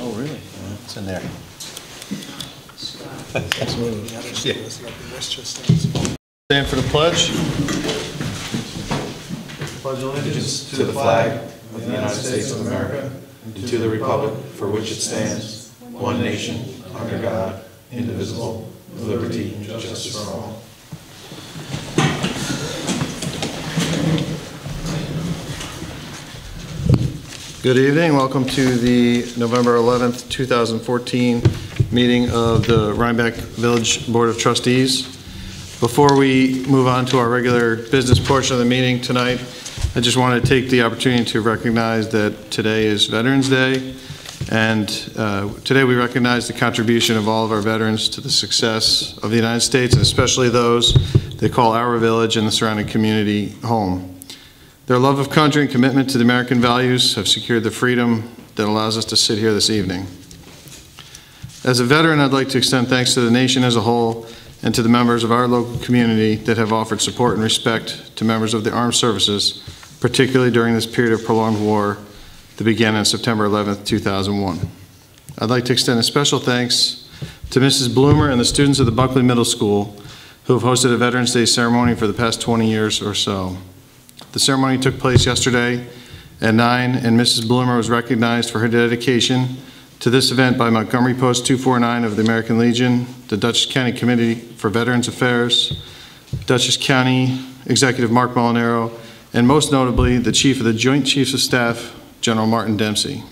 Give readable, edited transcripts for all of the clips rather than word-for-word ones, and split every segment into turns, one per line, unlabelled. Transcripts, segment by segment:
Oh, really? It's in there. Stand for the pledge.
Pledge allegiance to the flag of the United States of America and to the republic for which it stands, one nation, under God, indivisible, with liberty and justice for all.
Good evening. Welcome to the November 11th, 2014 meeting of the Rhinebeck Village Board of Trustees. Before we move on to our regular business portion of the meeting tonight, I just want to take the opportunity to recognize that today is Veterans Day, and today we recognize the contribution of all of our veterans to the success of the United States, and especially those they call our village and the surrounding community home. Their love of country and commitment to the American values have secured the freedom that allows us to sit here this evening. As a veteran, I'd like to extend thanks to the nation as a whole and to the members of our local community that have offered support and respect to members of the armed services, particularly during this period of prolonged war that began on September 11th, 2001. I'd like to extend a special thanks to Mrs. Bloomer and the students of the Buckley Middle School who have hosted a Veterans Day ceremony for the past 20 years or so. The ceremony took place yesterday at 9, and Mrs. Bloomer was recognized for her dedication to this event by Montgomery Post 249 of the American Legion, the Dutchess County Committee for Veterans Affairs, Dutchess County Executive Mark Molinaro, and most notably, the Chief of the Joint Chiefs of Staff, General Martin Dempsey.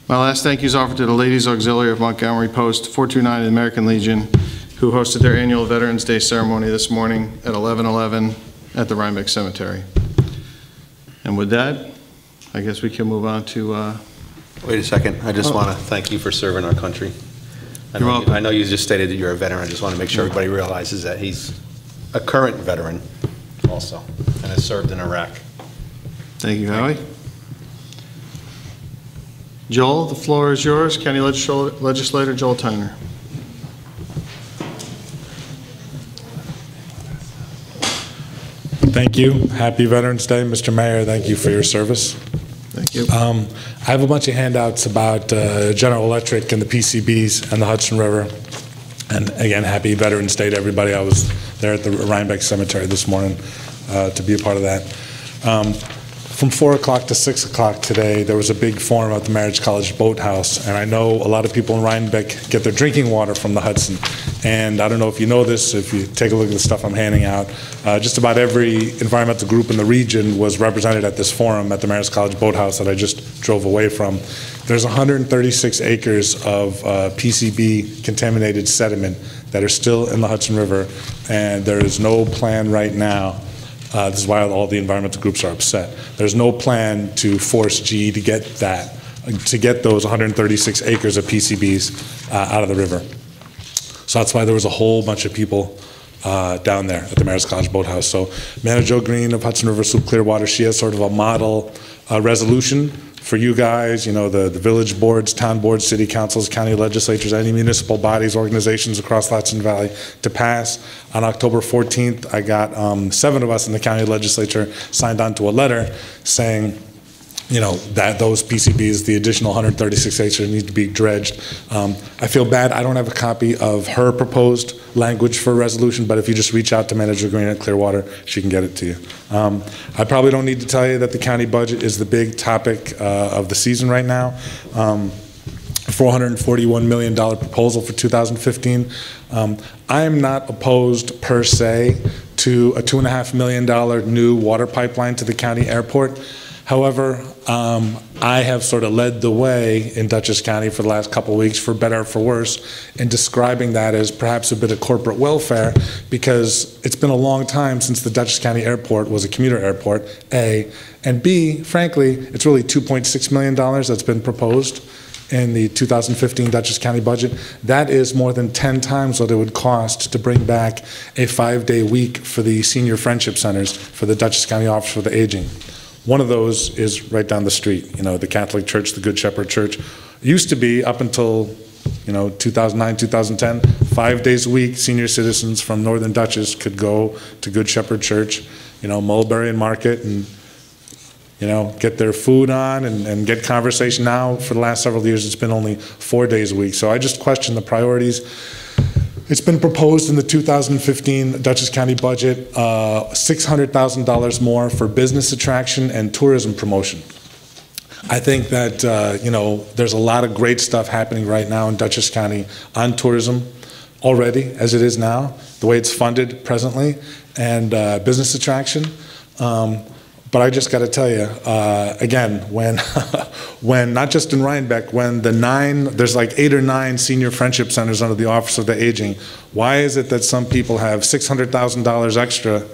My last thank you is offered to the Ladies Auxiliary of Montgomery Post 429 of the American Legion, who hosted their annual Veterans Day ceremony this morning at 11:11 at the Rhinebeck Cemetery. And with that, I guess we can move on to...
Wait a second. I just want to thank you for serving our country.
You're welcome.
I know you just stated that you're a veteran. I just want to make sure everybody realizes that he's a current veteran also and has served in Iraq.
Thank you, Howie. Joel, the floor is yours. County Legislator Joel Tyner.
Thank you. Happy Veterans Day, Mr. Mayor. Thank you for your service.
Thank you.
I have a bunch of handouts about General Electric and the PCBs and the Hudson River. And again, happy Veterans Day to everybody. I was there at the Rhinebeck Cemetery this morning to be a part of that. From 4 o'clock to 6 o'clock today, there was a big forum at the Marriage College Boathouse, and I know a lot of people in Rhinebeck get their drinking water from the Hudson. And I don't know if you know this, if you take a look at the stuff I'm handing out, just about every environmental group in the region was represented at this forum at the Marriage College Boathouse that I just drove away from. There's 136 acres of PCB contaminated sediment that are still in the Hudson River, and there is no plan right now. This is why all the environmental groups are upset. There's no plan to force GE to get those 136 acres of PCBs out of the river. So that's why there was a whole bunch of people down there at the Mayor's College Boathouse. So Manager Jo Green of Hudson River Sloop Clearwater, she has sort of a model resolution for you guys, you know, the village boards, town boards, city councils, county legislatures, any municipal bodies, organizations across the Hudson Valley to pass. On October 14th, I got 7 of us in the county legislature signed on to a letter saying, you know, that those PCBs, the additional 136 acres need to be dredged. I feel bad, I don't have a copy of her proposed language for a resolution, but if you just reach out to Manager Green at Clearwater, she can get it to you. I probably don't need to tell you that the county budget is the big topic of the season right now. $441 million proposal for 2015. I am not opposed per se to a $2.5 million new water pipeline to the county airport. However, I have sort of led the way in Dutchess County for the last couple of weeks, for better or for worse, in describing that as perhaps a bit of corporate welfare, because it's been a long time since the Dutchess County Airport was a commuter airport, A, and B, frankly, it's really $2.6 million that's been proposed in the 2015 Dutchess County budget. That is more than 10 times what it would cost to bring back a 5-day week for the senior friendship centers for the Dutchess County Office for the Aging. One of those is right down the street. You know, the Catholic Church, the Good Shepherd Church, used to be up until, you know, 2009, 2010, 5 days a week, senior citizens from Northern Dutchess could go to Good Shepherd Church, you know, Mulberry and Market, and get their food on and get conversation. Now, for the last several years, it's been only 4 days a week. So I just question the priorities. It's been proposed in the 2015 Dutchess County budget, $600,000 more for business attraction and tourism promotion. I think that, there's a lot of great stuff happening right now in Dutchess County on tourism already, as it is now, the way it's funded presently, and business attraction. But I just got to tell you, again, when not just in Rhinebeck, when there's like 8 or 9 senior friendship centers under the Office of the Aging, why is it that some people have $600,000 extra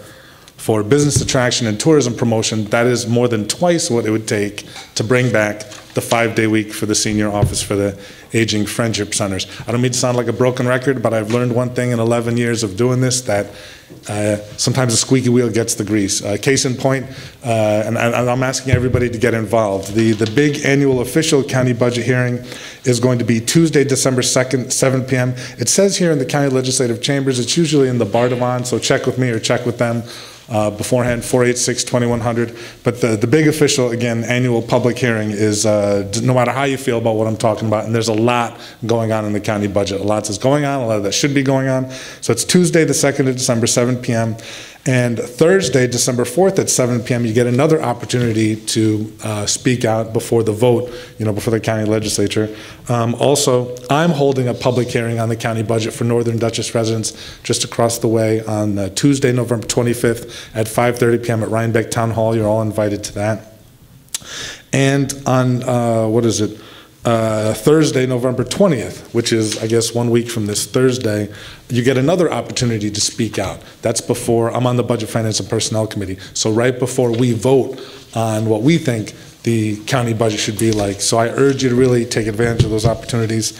for business attraction and tourism promotion? That is more than twice what it would take to bring back the 5-day week for the senior Office for the Aging friendship centers. I don't mean to sound like a broken record, but I've learned one thing in 11 years of doing this, that sometimes the squeaky wheel gets the grease. Case in point, and I'm asking everybody to get involved. The big annual official county budget hearing is going to be Tuesday, December 2nd, 7 p.m. It says here in the county legislative chambers, it's usually in the Bardavon, so check with me or check with them beforehand, 486-2100. But the big official, again, annual public hearing is, no matter how you feel about what I'm talking about, and there's a lot going on in the county budget. A lot is going on, a lot that should be going on. So it's Tuesday, the 2nd of December, 7 p.m. And Thursday, December 4th at 7 p.m., you get another opportunity to speak out before the vote, before the county legislature. Also, I'm holding a public hearing on the county budget for Northern Dutchess residents just across the way on Tuesday, November 25th at 5:30 p.m. at Rhinebeck Town Hall. You're all invited to that. And on, Thursday, November 20th, which is, I guess, 1 week from this Thursday, you get another opportunity to speak out. That's before, I'm on the Budget, Finance, and Personnel Committee, so right before we vote on what we think the county budget should be like. So I urge you to really take advantage of those opportunities.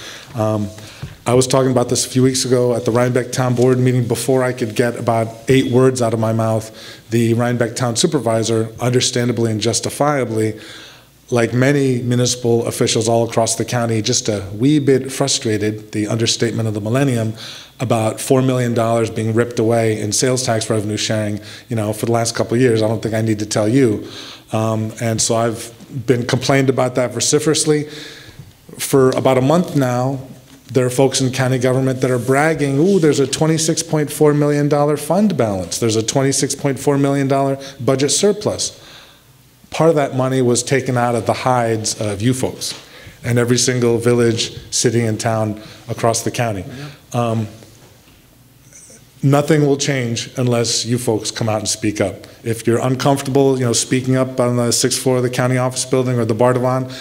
I was talking about this a few weeks ago at the Rhinebeck Town Board meeting. Before I could get about 8 words out of my mouth, the Rhinebeck Town Supervisor, understandably and justifiably, like many municipal officials all across the county, just a wee bit frustrated, the understatement of the millennium, about $4 million being ripped away in sales tax revenue sharing, for the last couple of years. I don't think I need to tell you. And so I've been complained about that vociferously. For about a month now, there are folks in county government that are bragging, ooh, there's a $26.4 million fund balance. There's a $26.4 million budget surplus. Part of that money was taken out of the hides of you folks and every single village, city, and town across the county. Nothing will change unless you folks come out and speak up. If you're uncomfortable, speaking up on the 6th floor of the county office building or the Bardavon,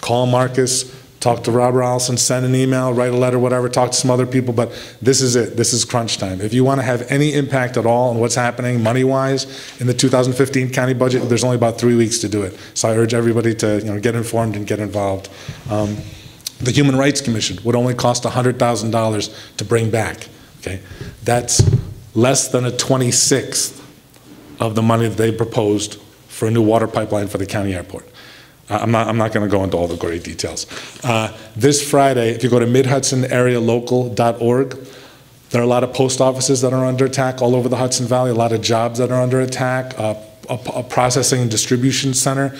call Marcus, talk to Rob Allison, send an email, write a letter, whatever, talk to some other people, but this is it. This is crunch time. If you want to have any impact at all on what's happening money-wise in the 2015 county budget, there's only about 3 weeks to do it. So I urge everybody to get informed and get involved. The Human Rights Commission would only cost $100,000 to bring back. Okay, that's less than a 26th of the money that they proposed for a new water pipeline for the county airport. I'm not going to go into all the great details. This Friday, if you go to midhudsonarealocal.org, there are a lot of post offices that are under attack all over the Hudson Valley, a lot of jobs that are under attack, a processing and distribution center.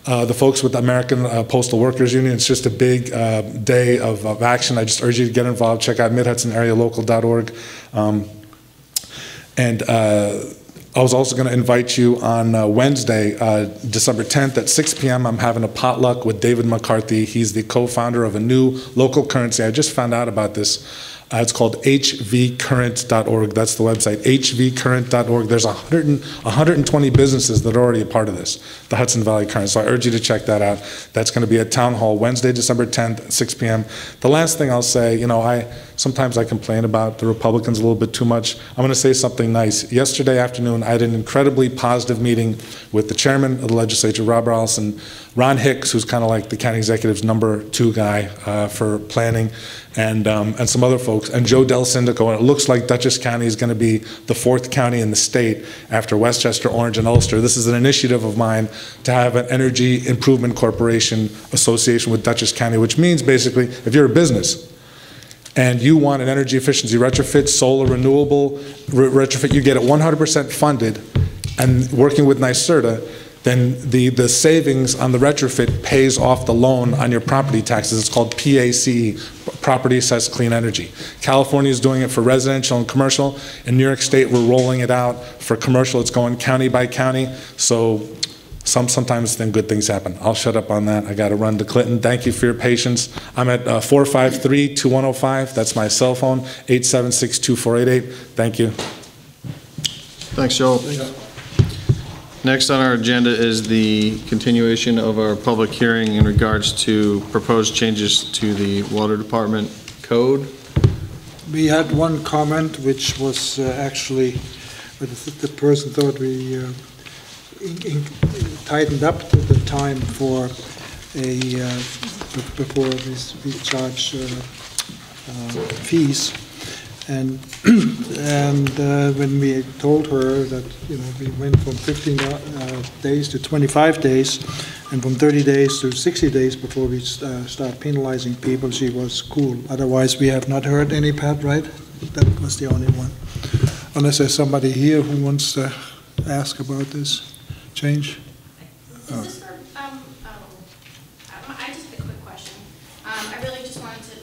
The folks with the American Postal Workers Union, it's just a big day of action. I just urge you to get involved. Check out midhudsonarealocal.org. I was also going to invite you on Wednesday, December 10th at 6 p.m. I'm having a potluck with David McCarthy. He's the co-founder of a new local currency. I just found out about this. It's called hvcurrent.org. That's the website, hvcurrent.org. There's 120 businesses that are already a part of this, the Hudson Valley Current. So I urge you to check that out. That's going to be at Town Hall Wednesday, December 10th at 6 p.m. The last thing I'll say, sometimes I complain about the Republicans a little bit too much. I'm going to say something nice. Yesterday afternoon, I had an incredibly positive meeting with the chairman of the legislature, Rob Allison, Ron Hicks, who's kind of like the county executive's #2 guy for planning, and some other folks, and Joe Del Syndico. And it looks like Dutchess County is going to be the 4th county in the state after Westchester, Orange, and Ulster. This is an initiative of mine to have an Energy Improvement Corporation association with Dutchess County, which means basically if you're a business and you want an energy efficiency retrofit, solar renewable retrofit, you get it 100% funded, and working with NYSERDA, then the savings on the retrofit pays off the loan on your property taxes. It's called PACE, Property Assessed Clean Energy. California is doing it for residential and commercial. In New York State, we're rolling it out for commercial. It's going county by county. So sometimes then good things happen. I'll shut up on that. I got to run to Clinton. Thank you for your patience. I'm at 453-2105. That's my cell phone, 876-2488. Thank you.
Thanks, Joel. Next on our agenda is the continuation of our public hearing in regards to proposed changes to the Water Department code.
We had one comment, which was actually, the person thought we tightened up the time for before we charge fees. And when we told her that, we went from 15 days to 25 days and from 30 days to 60 days before we start penalizing people, she was cool. Otherwise, we have not heard any, Pat, right? That was the only one. Unless there's somebody here who wants to ask about this change.
Is this for, I just have a quick question. I really just wanted to,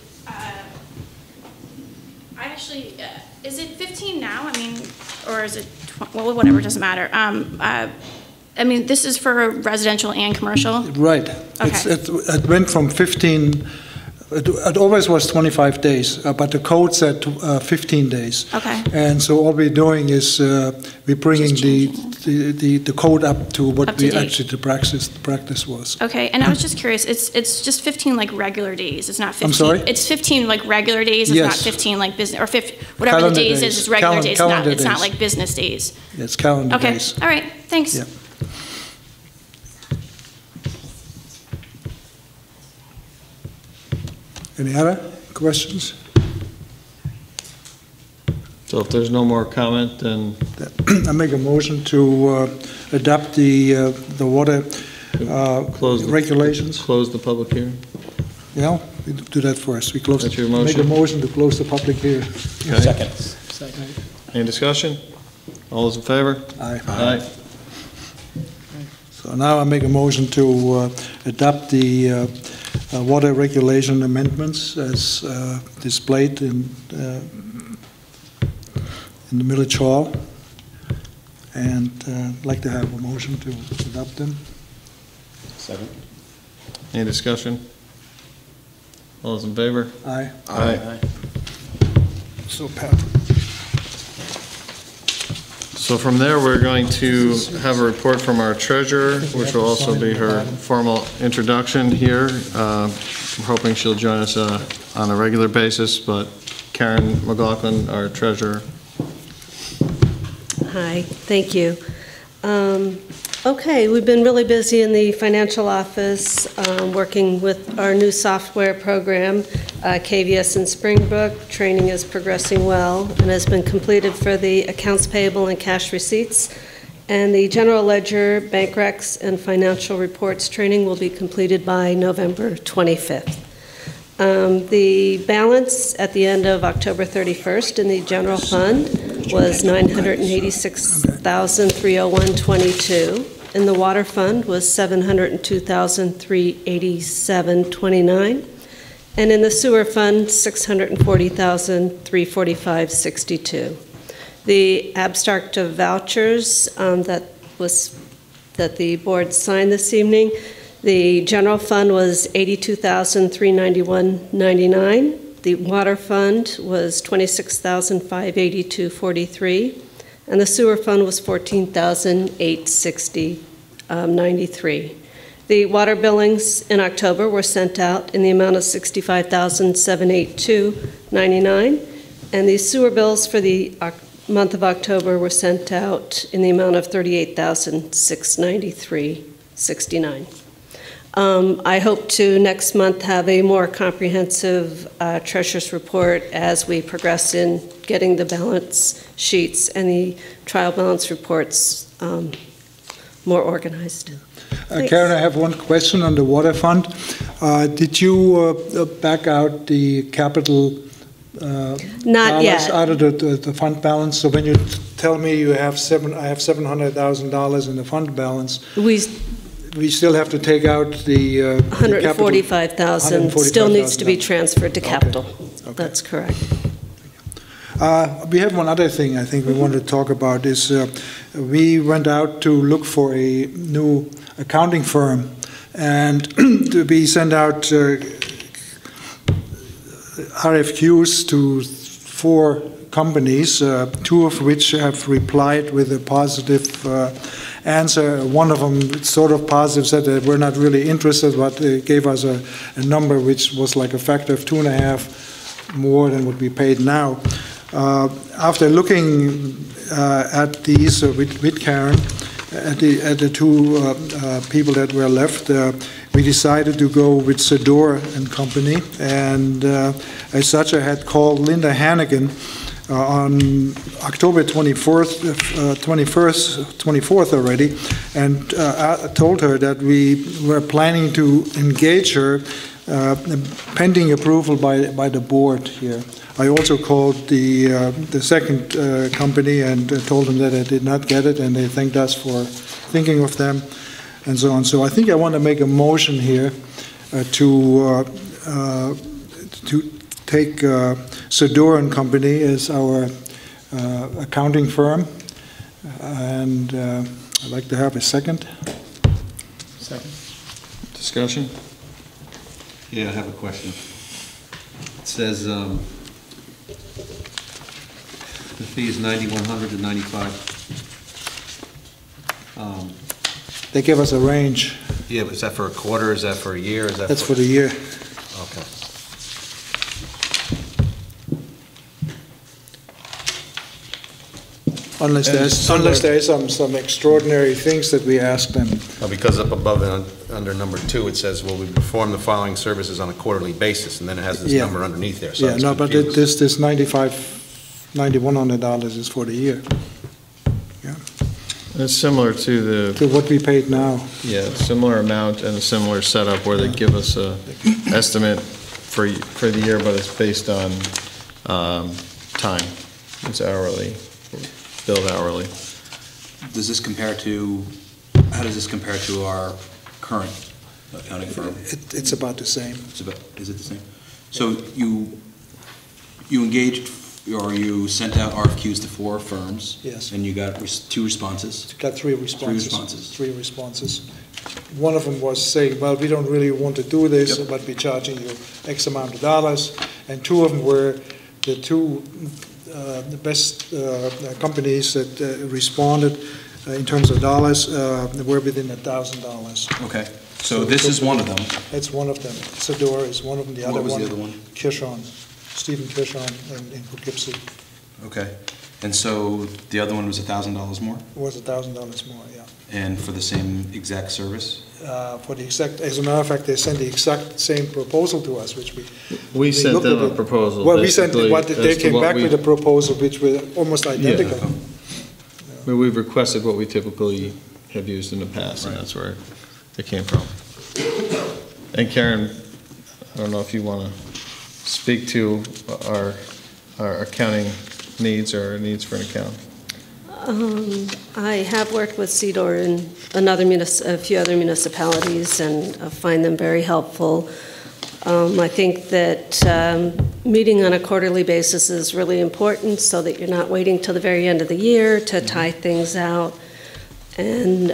I actually, is it 15 now? I mean, or is it, well, whatever, it doesn't matter. I mean, this is for residential and commercial?
Right.
Okay.
It went from 15, it always was 25 days, but the code said 15 days.
Okay.
And so all we're doing is we're bringing the code up to what
Up to
we
date.
actually, the practice was.
Okay, and I was just curious, it's just 15 like regular days, it's not 15.
I'm sorry?
It's 15 like regular days, it's not
Yes.
15 like business, or 50, whatever
Calendar
the days
days.
is, it's regular days,
Calendar
it's not
days.
like business days.
It's calendar
Okay,
days.
all right, thanks.
Yeah. Any other questions?
So if there's no more comment, then
I make a motion to adopt the water
close the-
regulations.
close the public hearing.
Yeah, we do that first. We close.
That's your
Make a
motion?
motion to close the public hearing.
Okay. Any discussion? All those in favor?
Aye.
Aye.
So now I make a motion to adopt the water regulation amendments as displayed in the Village Hall. And I'd like to have a motion to adopt them.
Second.
Any discussion? All those in favor?
Aye.
Aye.
So, Pat.
So from there, we're going to have a report from our treasurer, which will also be her formal introduction here. We're hoping she'll join us on a regular basis, but Karen McLaughlin, our treasurer.
Hi, thank you. Okay, we've been really busy in the financial office, working with our new software program, KVS in Springbrook. Training is progressing well and has been completed for the accounts payable and cash receipts. And the general ledger, bank recs, and financial reports training will be completed by November 25th. The balance at the end of October 31st in the general fund was $986,301.22. In the water fund was $702,387.29. And in the sewer fund, $640,345.62. The abstract of vouchers that the board signed this evening, the general fund was $82,391.99. The water fund was $26,582.43, and the sewer fund was $14,860.93. The water billings in October were sent out in the amount of $65,782.99, and the sewer bills for the month of October were sent out in the amount of $38,693.69. I hope to next month have a more comprehensive treasurer's report as we progress in getting the balance sheets and the trial balance reports more organized.
Karen, I have one question on the water fund. Did you back out the capital
Not
balance
yet.
out of the fund balance? So when you tell me I have $700,000 in the fund balance, we still have to take out the capital.
145,000 still needs to be transferred to capital.
Okay.
That's correct.
We have one other thing I think we wanted to talk about is we went out to look for a new accounting firm, and we sent out RFQs to 4 companies, 2 of which have replied with a positive answer. One of them sort of positive, said that we're not really interested, but gave us a number which was like a factor of 2.5 more than what we paid now. After looking at these with Karen, at the 2 people that were left, we decided to go with Sador and Company, and as such I had called Linda Hannigan on October 24th already, and I told her that we were planning to engage her pending approval by the board here. I also called the second company and told them that I did not get it, and they thanked us for thinking of them, and so on. So I think I want to make a motion here to take Sador and Company as our accounting firm, and I'd like to have a second.
Second. Discussion?
Yeah, I have a question. It says the fee is $9,100 to $95.
They give us a range.
Yeah, but is that for a quarter? Is that for a year? Is that
That's for the year.
Okay.
Unless there is some extraordinary things that we ask them.
Well, because up above and under number 2, it says, well, we perform the following services on a quarterly basis, and then it has this
Yeah.
number underneath there. So
Yeah, no, but this $9,100 is for the year. Yeah,
It's similar to
to what we paid now.
similar amount and a similar setup where they give us a estimate for the year, but it's based on time. It's hourly, billed hourly.
Does this compare to, how does this compare to our current accounting firm?
It's about the same.
Is it the same? So you engaged, or you sent out RFQs to 4 firms?
Yes.
And you got 2 responses?
Got 3 responses.
3 responses.
3 responses. One of them was saying, well, we don't really want to do this,
Yep.
but we're charging you X amount of dollars. And 2 of them were the 2 the best companies that responded in terms of dollars were within $1,000.
Okay, so this is one of them.
That's one of them. Sador is one of them. The other
What was
one,
the other one?
Kirschon, Stephen Kirschon in Poughkeepsie.
Okay, and so the other one was $1,000 more?
Was $1,000 more, yeah.
And for the same exact service?
For the exact, as a matter of fact, they sent the exact same proposal to us, which
We sent
looked
them
at
a
it.
proposal.
Well, we sent,
basically,
what, they
as to
came
what
back
we-
with a proposal which were almost identical.
But we've requested what we typically have used in the past, and that's where it came from. And Karen, I don't know if you want to speak to our accounting needs or our needs for an account.
I have worked with CEDOR in a few other municipalities and find them very helpful. I think that meeting on a quarterly basis is really important so that you're not waiting till the very end of the year to tie things out. And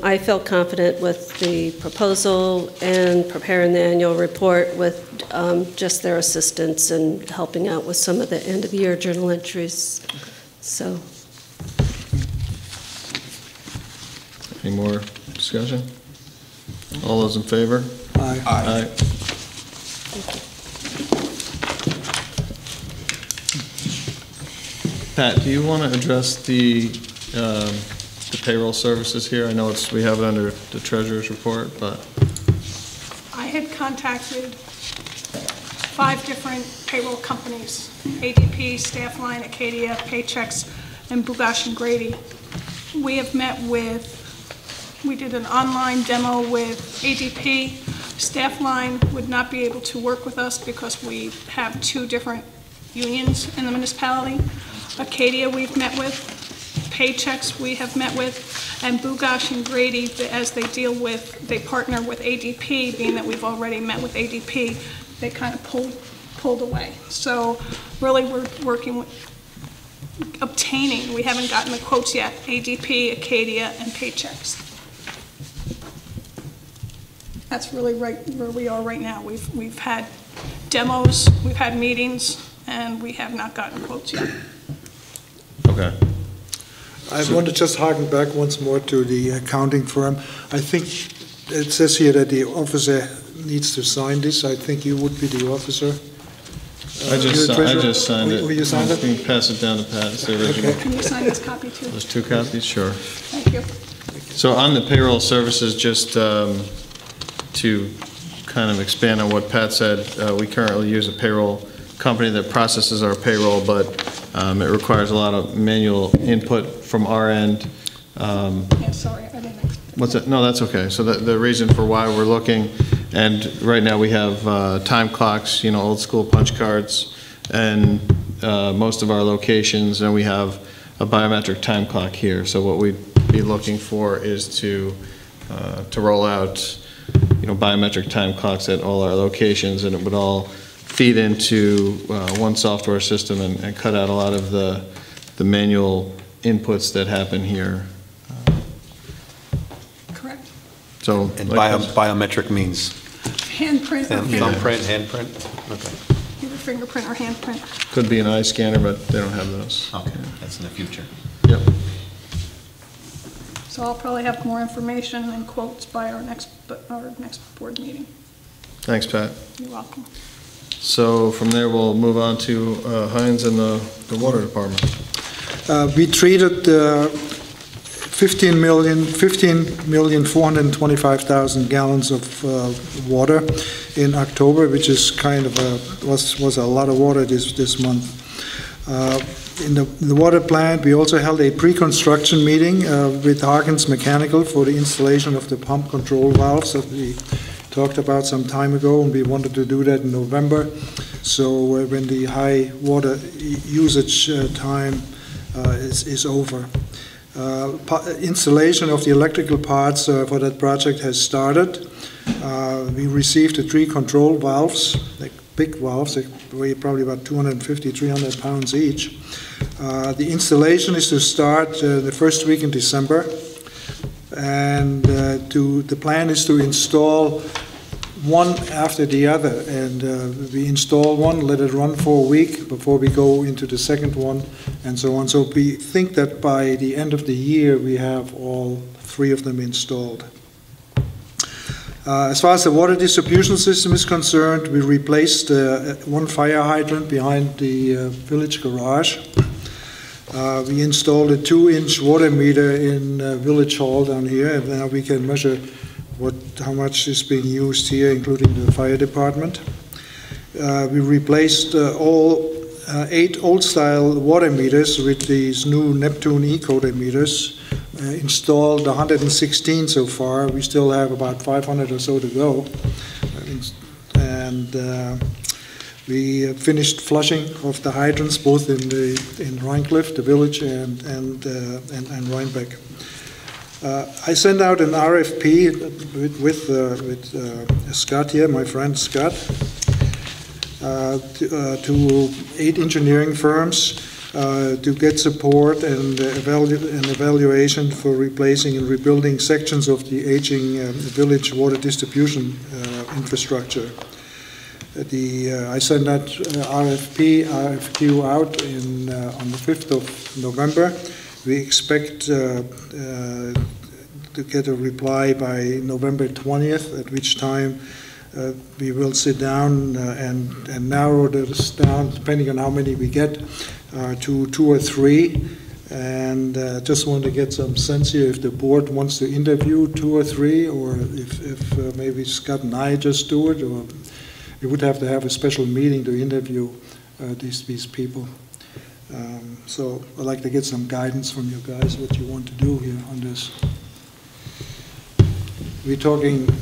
I felt confident with the proposal and preparing the annual report with just their assistance and helping out with some of the end-of-the-year journal entries. So.
Any more discussion? All those in favor?
Aye.
Aye. Pat, do you want to address the payroll services here? I know we have it under the treasurer's report, but.
I had contacted 5 different payroll companies: ADP, Staffline, Acadia, Paychecks, and Bugash and Grady. We have met we did an online demo with ADP. Staffline would not be able to work with us because we have 2 different unions in the municipality. Acadia we've met with. Paychecks we have met with, and Bugash and Grady, as they they partner with ADP, being that we've already met with ADP, they kind of pulled away. So really we're working with obtaining, we haven't gotten the quotes yet, ADP, Acadia, and Paychecks. That's really right where we are right now. We've had demos, we've had meetings, and we have not gotten quotes yet.
Okay.
I want to just harken back once more to the accounting firm. I think it says here that the officer needs to sign this. I think you would be the officer.
I just signed it.
Will you sign it?
You can pass it down to Pat, it's the original.
Okay.
Can you sign this copy too?
There's 2 copies, sure.
Thank you.
So on the payroll services, just to kind of expand on what Pat said, we currently use a payroll company that processes our payroll, but it requires a lot of manual input from our end.
Yeah, sorry, I didn't.
What's that? No, that's okay. So the reason for why we're looking, and right now we have time clocks, old school punch cards, and most of our locations, and we have a biometric time clock here. So what we'd be looking for is to roll out, biometric time clocks at all our locations, and it would all feed into one software system and cut out a lot of the manual inputs that happen here.
Correct.
So,
And
like
biometric means
Handprint or
thumbprint, handprint? Okay.
either fingerprint or handprint.
could be an eye scanner, but they don't have those.
Okay, that's in the future.
Yep.
So I'll probably have more information and quotes by our next board meeting.
Thanks, Pat.
You're welcome.
So from there, we'll move on to Heinz and the water department.
We treated 15,425,000 gallons of water in October, which is kind of was a lot of water this month. In the water plant, we also held a pre-construction meeting with Harkins Mechanical for the installation of the pump control valves that we talked about some time ago, and we wanted to do that in November. So when the high water usage time is over. Installation of the electrical parts for that project has started. We received the 3 control valves, like big valves. They weigh probably about 250, 300 pounds each. The installation is to start the first week in December, and the plan is to install one after the other, and we install one, let it run for a week before we go into the second one, and so on. So we think that by the end of the year we have all 3 of them installed. As far as the water distribution system is concerned, we replaced one fire hydrant behind the village garage. We installed a 2-inch water meter in Village Hall down here, and now we can measure how much is being used here, including the fire department. We replaced all 8 old-style water meters with these new Neptune Ecoder meters. Installed 116 so far. We still have about 500 or so to go. And we finished flushing of the hydrants both in Rhinecliff, the village, and Rhinebeck. I sent out an RFP with Scott here, my friend Scott, to 8 engineering firms to get support and evaluation for replacing and rebuilding sections of the aging village water distribution infrastructure. I sent that RFQ out on the 5th of November. We expect to get a reply by November 20th, at which time we will sit down and narrow this down, depending on how many we get, to 2 or 3. And just want to get some sense here if the board wants to interview 2 or 3, or if maybe Scott and I just do it, or we would have to have a special meeting to interview these people. So I'd like to get some guidance from you guys, what you want to do here on this. We're talking a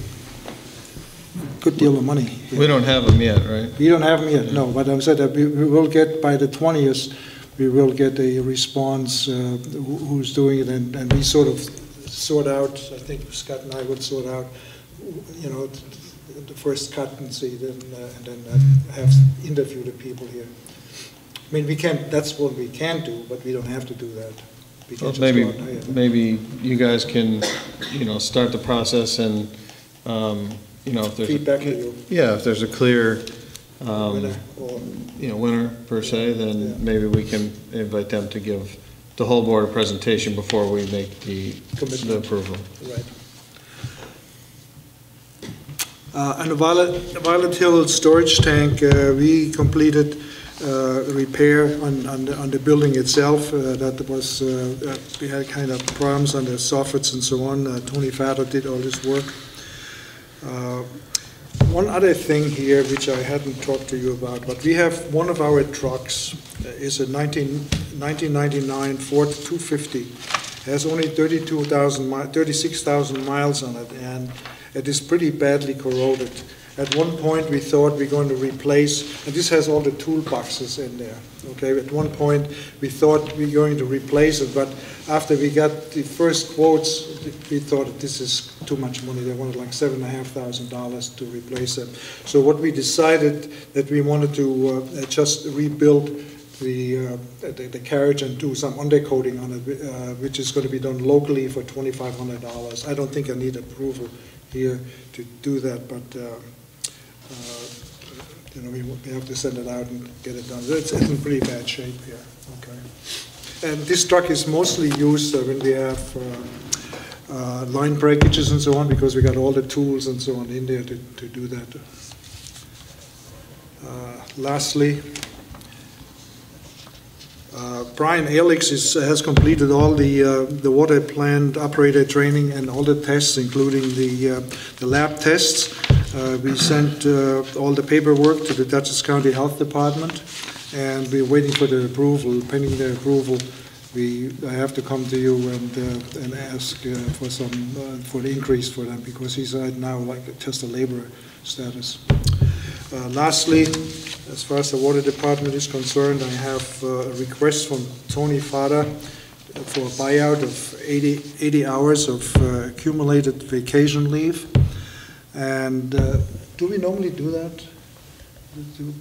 good deal of money here.
We don't have them yet, right?
We don't have them yet, no, but I said that we will get by the 20th we will get a response who's doing it, and we sort of sort out, I think Scott and I would sort out, you know, the first cut and see, and then have interview the people here. I mean, we can, that's what we can do, but we don't have to do that. We can
Well,
just go out and hire them.
maybe you guys can, you know, start the process and, you know, if there's.
Feedback to you.
Yeah, if there's a clear,
Winner, or-
you know, winner per se, then
Yeah.
maybe we can invite them to give the whole board a presentation before we make the
Commitment.
approval.
Right. On the Violet Hill storage tank, we completed repair on the building itself. That was, we had kind of problems on the soffits and so on. Tony Fader did all this work. One other thing here, which I hadn't talked to you about, but we have one of our trucks is a 1999 Ford 250. Has only 36,000 miles on it, and it is pretty badly corroded. At one point, we thought we're going to replace, and this has all the toolboxes in there, okay? At one point, we thought we were going to replace it, but after we got the first quotes, we thought that this is too much money. They wanted like $7,500 to replace it. So what we decided that we wanted to just rebuild the carriage and do some undercoating on it, which is going to be done locally for $2,500. I don't think I need approval here to do that, but you know, we have to send it out and get it done. It's in pretty bad shape here. Okay. And this truck is mostly used when we have line breakages and so on, because we got all the tools and so on in there to do that. Lastly, Brian Alix has completed all the water plant operator training and all the tests, including the lab tests. We sent all the paperwork to the Dutchess County Health Department, and we're waiting for the approval. Pending the approval, I have to come to you and ask for some for the increase for them, because he's right now like just a laborer status. Lastly, as far as the water department is concerned, I have a request from Tony Fada for a buyout of 80 hours of accumulated vacation leave. And do we normally do that? To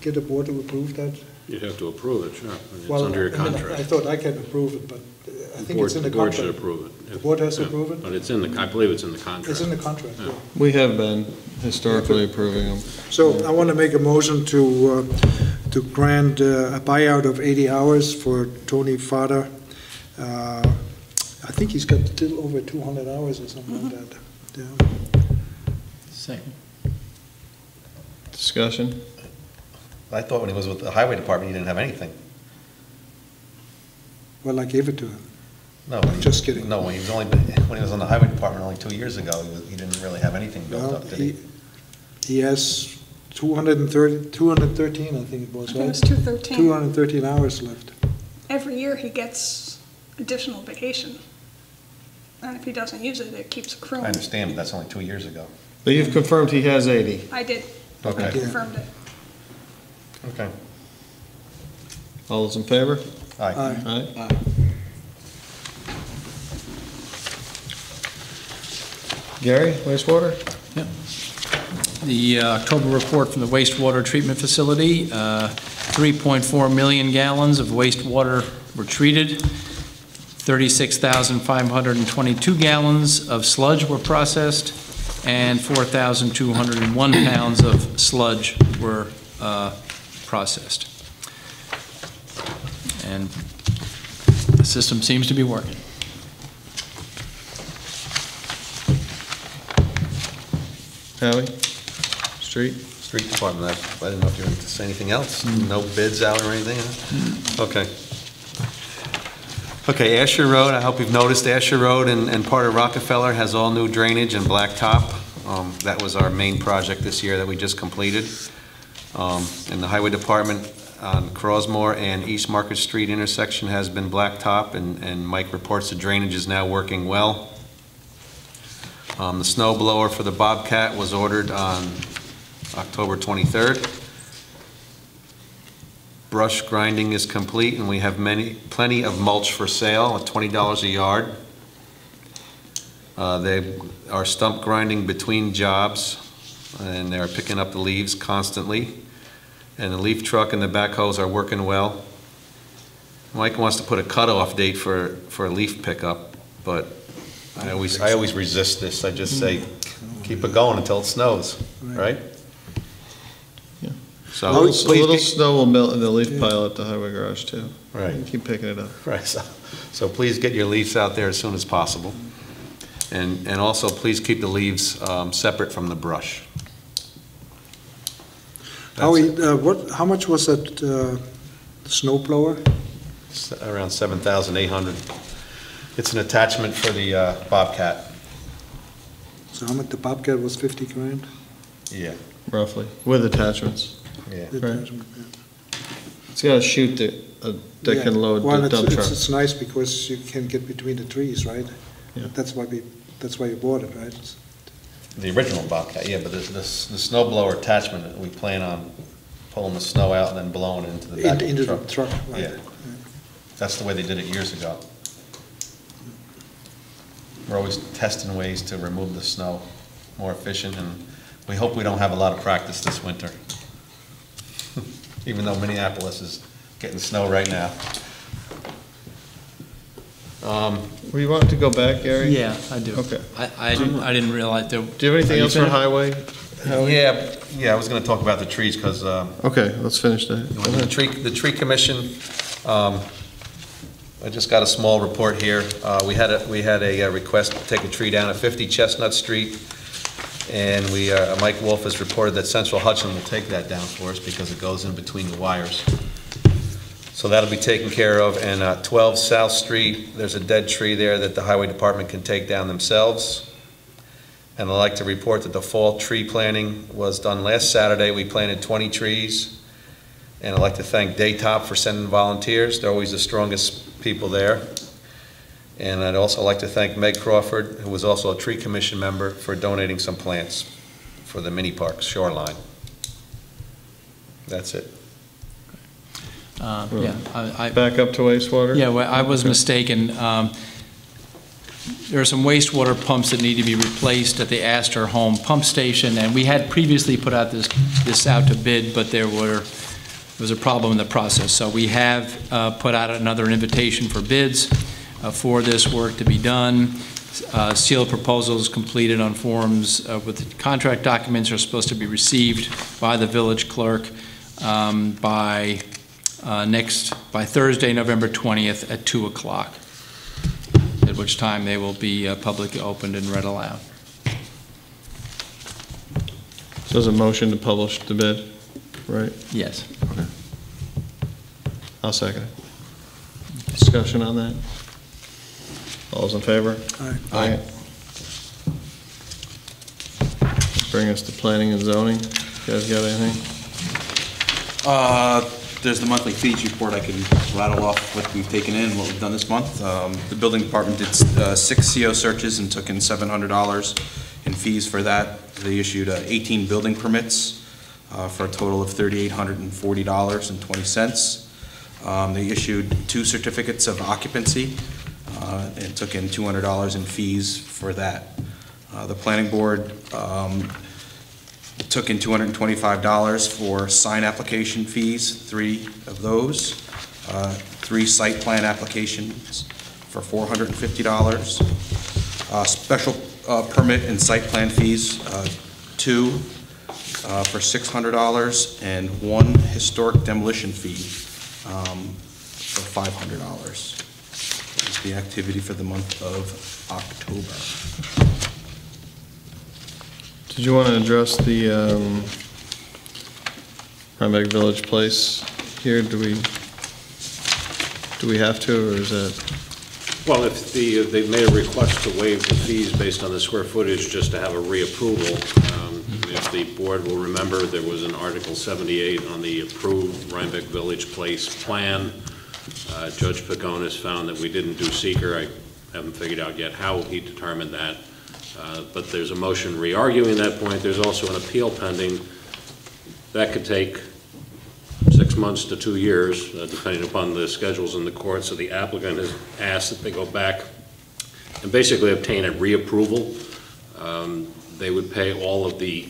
get the board to approve that?
You'd have to approve it, sure. It's
Well,
under your
I mean,
contract.
I thought I can approve it, but I think it's in the
The board
contract.
should approve it.
The board has to
Yeah,
approve it?
But it's in the, I believe it's in the contract.
It's in the contract, yeah.
We have been historically approving them.
So I want to make a motion to grant a buyout of 80 hours for Tony Fada. I think he's got still over 200 hours or something like that. Yeah.
Second.
Discussion?
I thought when he was with the highway department, he didn't have anything.
Well, I gave it to him.
No,
Just kidding.
No, when he was on the highway department only 2 years ago, he didn't really have anything built
Well,
up, did he?
he has 213, I think it was,
I think
right?
it was 213.
213 hours left.
Every year he gets additional vacation. And if he doesn't use it, it keeps accruing.
I understand, but that's only 2 years ago.
But you've confirmed he has 80.
I did.
Okay.
I confirmed it.
Okay.
All those in favor?
Aye.
Aye. Gary, wastewater?
The October report from the wastewater treatment facility, 3.4 million gallons of wastewater were treated, 36,522 gallons of sludge were processed, and 4,201 pounds of sludge were processed. And the system seems to be working.
Howie? Street?
Street department, I didn't know if you wanted to say anything else? No bids out or anything? Huh? Okay. Okay, Asher Road, I hope you've noticed Asher Road and part of Rockefeller has all new drainage and blacktop. That was our main project this year that we just completed. In the highway department, on Crosmore and East Market Street intersection has been blacktop, and Mike reports the drainage is now working well. The snow blower for the Bobcat was ordered on October 23rd. brush grinding is complete, and we have plenty of mulch for sale at $20 a yard. They are stump grinding between jobs, and they're picking up the leaves constantly. And the leaf truck and the backhoes are working well. Mike wants to put a cutoff date for leaf pickup, but I always resist this. I just say, keep it going until it snows, right?
Yeah.
So
A little snow will melt in the leaf pile at the highway garage too.
Right.
You keep picking it up.
Right, so please get your leaves out there as soon as possible. And also, please keep the leaves separate from the brush.
How much was that snow blower?
It's around $7,800. It's an attachment for the Bobcat.
So how much, the Bobcat was 50 grand?
Yeah.
Roughly, with attachments.
Yeah.
The
Right.
attachment, yeah.
It's got a chute that
Yeah.
can load
Well,
the dump truck.
it's nice because you can get between the trees, right?
Yeah.
That's why you bought it, right?
The original Bobcat, yeah, but the snow blower attachment, we plan on pulling the snow out and then blowing it into the back of the
Into
truck.
the truck, right?
Yeah. That's the way they did it years ago. We're always testing ways to remove the snow more efficient, and we hope we don't have a lot of practice this winter. Even though Minneapolis is getting snow right now.
We want to go back, Gary?
Yeah, I do.
Okay.
I didn't realize there.
Do you have anything else for highway?
Yeah, I was gonna talk about the trees, because
Okay, let's finish that.
the tree commission, I just got a small report here. We had a request to take a tree down at 50 Chestnut Street, and Mike Wolf has reported that Central Hudson will take that down for us because it goes in between the wires. So that'll be taken care of. And 12 South Street, there's a dead tree there that the highway department can take down themselves. And I'd like to report that the fall tree planting was done last Saturday. We planted 20 trees. And I'd like to thank Daytop for sending volunteers. They're always the strongest people there. And I'd also like to thank Meg Crawford, who was also a tree commission member, for donating some plants for the mini park shoreline. That's it.
Yeah,
Back up to wastewater?
Yeah, well, I was mistaken. There are some wastewater pumps that need to be replaced at the Astor Home Pump Station, and we had previously put out this out to bid, but there was a problem in the process. So we have put out another invitation for bids for this work to be done. Sealed proposals completed on forms with the contract documents are supposed to be received by the village clerk by Thursday, November 20th at 2 o'clock, at which time they will be publicly opened and read aloud.
So there's a motion to publish the bid, right?
Yes.
Okay. I'll second it. Discussion on that? All's in favor?
Aye.
Bring us to planning and zoning. You guys got anything?
There's the monthly fees report. I can rattle off what we've taken in, what we've done this month. The building department did 6 CO searches and took in $700 in fees for that. They issued 18 building permits for a total of $3,840.20. They issued 2 certificates of occupancy and took in $200 in fees for that. The planning board took in $225 for sign application fees, 3 of those. 3 site plan applications for $450. Special permit and site plan fees, 2 for $600, and 1 historic demolition fee for $500. That's the activity for the month of October.
Did you want to address the Rhinebeck Village Place here? Do we have to, or is that?
Well, if they've made a request to waive the fees based on the square footage, just to have a reapproval. If the board will remember, there was an Article 78 on the approved Rhinebeck Village Place plan. Judge Pagonis found that we didn't do seeker. I haven't figured out yet how he determined that. But there's a motion re-arguing that point. There's also an appeal pending. That could take 6 6 months to 2 years, depending upon the schedules in the court. So the applicant has asked that they go back and basically obtain a reapproval. They would pay all of the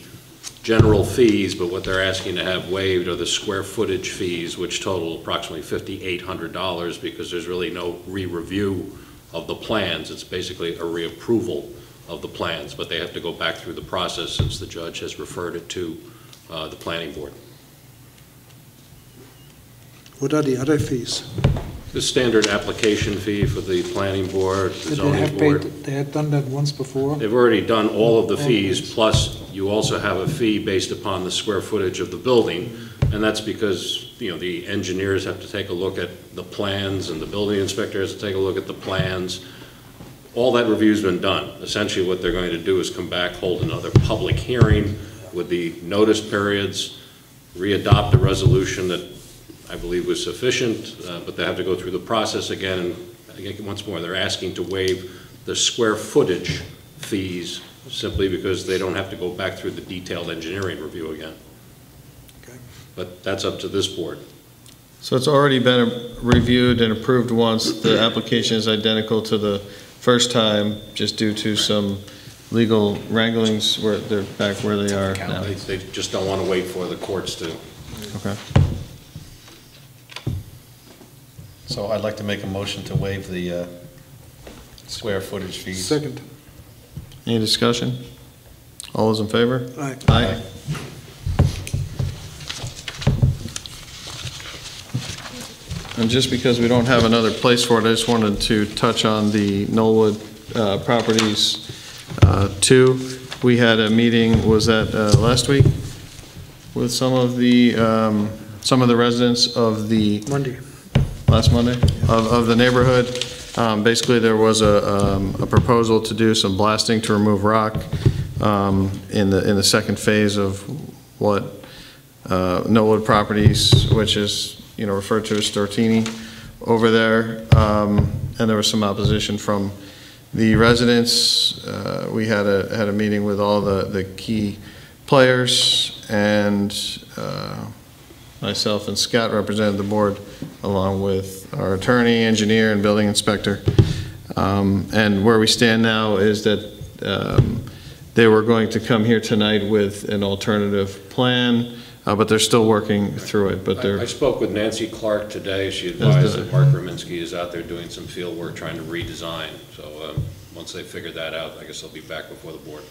general fees, but what they're asking to have waived are the square footage fees, which total approximately $5,800, because there's really no re-review of the plans. It's basically a reapproval of the plans, but they have to go back through the process since the judge has referred it to the planning board.
What are the other fees?
The standard application fee for the planning board, the zoning board.
They had done that once before?
They've already done all of the fees, plus you also have a fee based upon the square footage of the building, and that's because, you know, the engineers have to take a look at the plans, and the building inspector has to take a look at the plans. All that review's been done. Essentially what they're going to do is come back, hold another public hearing with the notice periods, re-adopt a resolution that I believe was sufficient, but they have to go through the process again. And again, once more, they're asking to waive the square footage fees simply because they don't have to go back through the detailed engineering review again.
Okay.
But that's up to this board.
So it's already been reviewed and approved once. The application is identical to the first time, just due to some legal wranglings where they're back where they are now.
They just don't want to wait for the courts to.
Okay.
So I'd like to make a motion to waive the square footage fees.
Second.
Any discussion? All those in favor?
Aye.
Aye. And just because we don't have another place for it, I just wanted to touch on the Knollwood Properties 2. We had a meeting, was that last week? With some of the residents of the...
Monday.
Last Monday, of the neighborhood. Basically, there was a proposal to do some blasting to remove rock in the second phase of what Knollwood Properties, which is referred to as Stortini, over there. And there was some opposition from the residents. We had a meeting with all the key players, and myself and Scott represented the board along with our attorney, engineer, and building inspector. And where we stand now is that they were going to come here tonight with an alternative plan, but they're still working through it. But
I spoke with Nancy Clark today. She advised that Mark Rominski is out there doing some field work trying to redesign. So once they figure that out, I guess they'll be back before the board.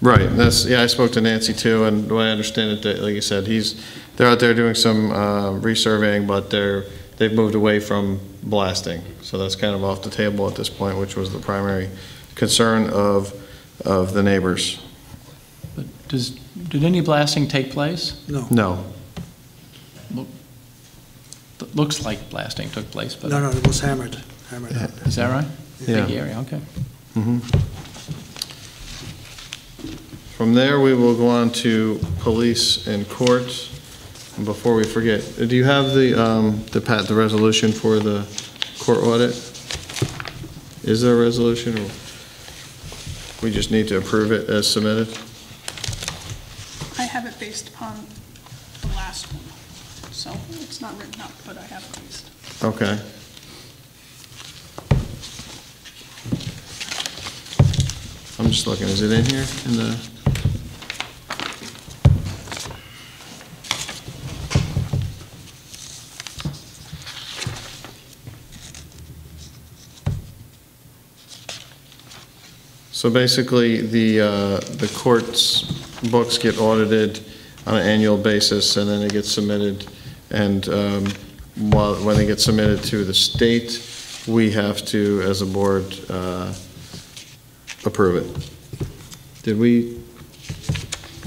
Right, I spoke to Nancy too, and the way I understand it, that, like you said, they're out there doing some resurveying, but they've moved away from blasting, so that's kind of off the table at this point, which was the primary concern of the neighbors.
But did any blasting take place?
No.
No.
Looks like blasting took place, but...
No, it was hammered out.
Is that right?
Yeah.
Big area, okay.
Mm-hmm. From there, we will go on to police and court. And before we forget, do you have the resolution for the court audit? Is there a resolution, or we just need to approve it as submitted?
I have it based upon the last one, so it's not written up, but I have it based.
Okay. I'm just looking, is it in here, in the? So basically, the court's books get audited on an annual basis, and then it gets submitted, and when they get submitted to the state, we have to, as a board, approve it.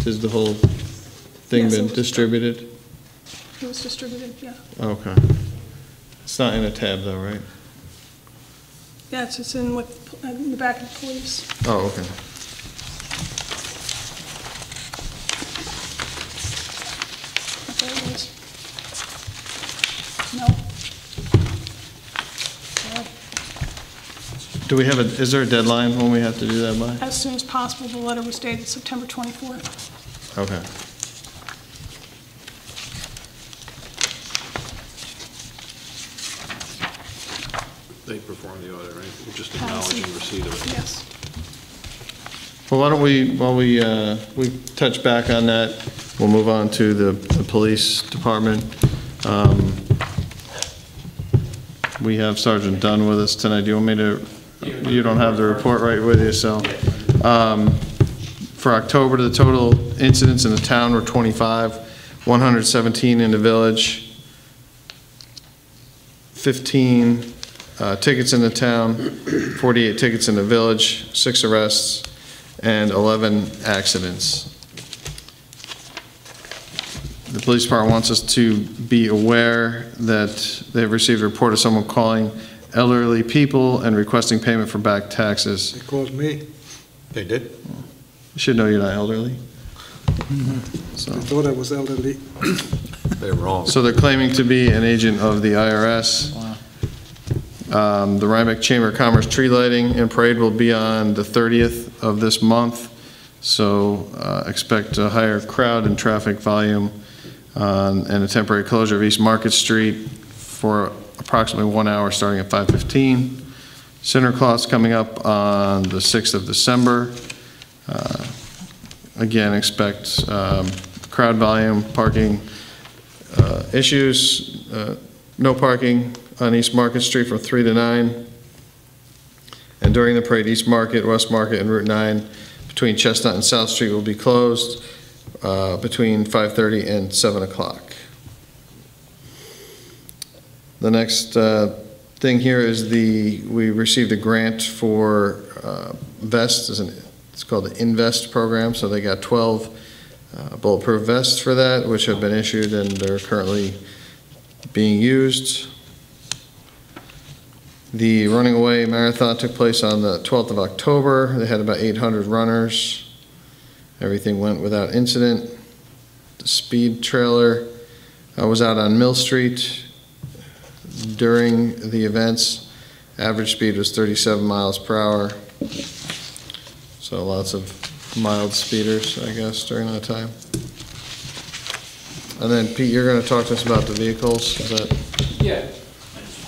Has the whole thing
Yes, it
been
was
distributed?
It was distributed, yeah.
Okay. It's not in a tab though, right?
Yeah, it's in the back of the police.
Oh, okay.
There it is. No.
Do we have is there a deadline when we have to do that by?
As soon as possible. The letter was dated September 24th.
Okay.
They perform the audit, right? We're just acknowledging receipt of it.
Yes.
Well, why don't we, while we touch back on that, we'll move on to the police department. We have Sergeant Dunn with us tonight. Do you want me to, you don't have the report right with you, so. For October, the total incidents in the town were 25, 117 in the village, 15 tickets in the town, 48 tickets in the village, 6 arrests, and 11 accidents. The police department wants us to be aware that they've received a report of someone calling elderly people and requesting payment for back taxes.
They called me.
They did?
You should know you're not elderly. So.
I thought I was elderly.
They're wrong.
So they're claiming to be an agent of the IRS.
Wow.
The Rhinebeck Chamber of Commerce tree lighting and parade will be on the 30th of this month. So expect a higher crowd and traffic volume and a temporary closure of East Market Street for approximately 1 hour starting at 5:15. Santa Claus coming up on the 6th of December. Again, expect crowd volume, parking issues, no parking on East Market Street from 3 to 9. And during the parade, East Market, West Market, and Route 9 between Chestnut and South Street will be closed between 5:30 and 7 o'clock. The next thing here is we received a grant for vests. It's called the Invest program. So they got 12 bulletproof vests for that, which have been issued and they're currently being used. The Running Away Marathon took place on the 12th of October. They had about 800 runners. Everything went without incident. The speed trailer was out on Mill Street during the events. Average speed was 37 miles per hour. So lots of mild speeders, I guess, during that time. And then, Pete, you're going to talk to us about the vehicles, is that?
Yeah.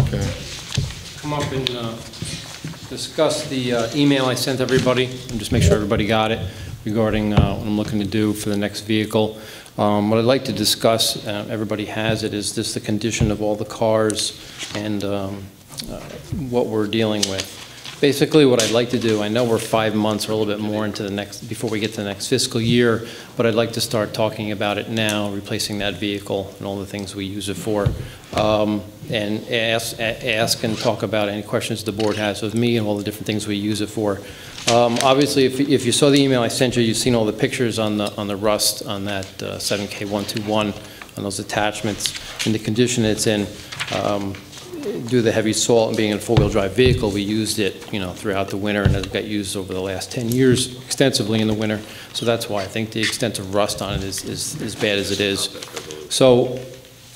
Okay.
Come up and discuss the email I sent everybody, and just make sure everybody got it regarding what I'm looking to do for the next vehicle. What I'd like to discuss, everybody has it, is just the condition of all the cars and what we're dealing with. Basically, what I'd like to do, I know we're 5 months or a little bit more into the next, before we get to the next fiscal year, but I'd like to start talking about it now, replacing that vehicle and all the things we use it for, and ask and talk about any questions the board has of me and all the different things we use it for. Obviously, if you saw the email I sent you, you've seen all the pictures on the rust on that 7K121, on those attachments, and the condition it's in. Due to the heavy salt and being a four-wheel drive vehicle, we used it, throughout the winter, and it got used over the last 10 years extensively in the winter. So that's why I think the extent of rust on it is as bad as it is. So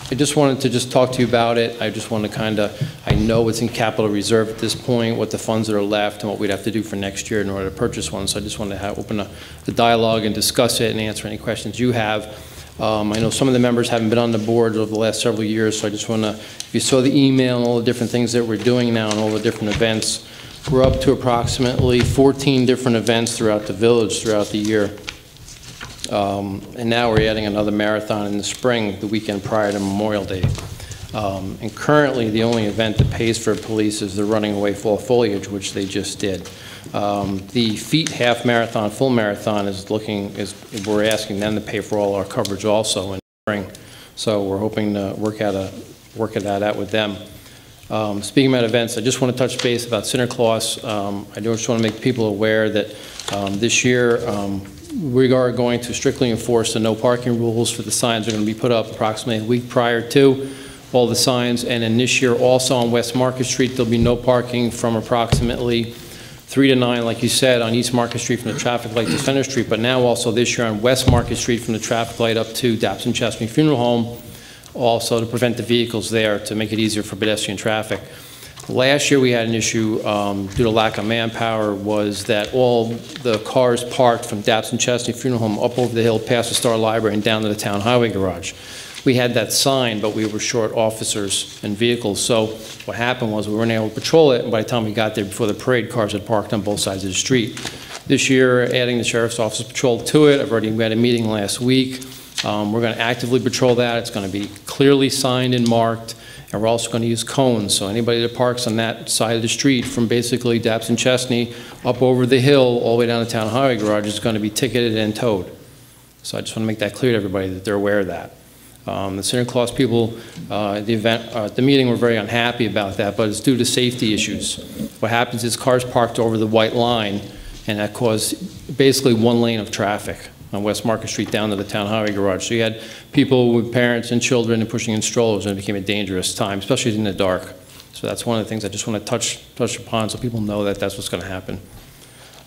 I just wanted to talk to you about it. I just want to I know it's in capital reserve at this point, what the funds that are left and what we'd have to do for next year in order to purchase one. So I just wanted to open the dialogue and discuss it and answer any questions you have. I know some of the members haven't been on the board over the last several years, so I just want to, if you saw the email and all the different things that we're doing now and all the different events, we're up to approximately 14 different events throughout the village throughout the year. And now we're adding another marathon in the spring, the weekend prior to Memorial Day. And currently, the only event that pays for police is the Running Away Fall Foliage, which they just did. The feet half marathon, full marathon we're asking them to pay for all our coverage also in spring. So we're hoping to work that out with them. Speaking about events, I just want to touch base about Santa Claus. I just want to make people aware that this year we are going to strictly enforce the no parking rules for the signs that are going to be put up approximately a week prior to all the signs. And then this year also on West Market Street, there'll be no parking from approximately 3 to 9, like you said, on East Market Street from the traffic light to Center Street, but now also this year on West Market Street from the traffic light up to Dapson Chesney Funeral Home, also to prevent the vehicles there, to make it easier for pedestrian traffic. Last year we had an issue due to lack of manpower, was that all the cars parked from Dapson Chesney Funeral Home up over the hill past the Star Library and down to the Town Highway Garage. We had that sign, but we were short officers and vehicles. So what happened was we weren't able to patrol it, and by the time we got there before the parade, cars had parked on both sides of the street. This year, adding the Sheriff's Office patrol to it, I've already had a meeting last week. We're going to actively patrol that. It's going to be clearly signed and marked, and we're also going to use cones. So anybody that parks on that side of the street from basically Daps and Chesney up over the hill all the way down to Town Highway Garage is going to be ticketed and towed. So I just want to make that clear to everybody that they're aware of that. The Santa Claus people at the meeting were very unhappy about that, but it's due to safety issues. What happens is cars parked over the white line, and that caused basically one lane of traffic on West Market Street down to the Town Highway Garage. So you had people with parents and children and pushing in strollers, and it became a dangerous time, especially in the dark. So that's one of the things I just want to touch upon so people know that that's what's going to happen.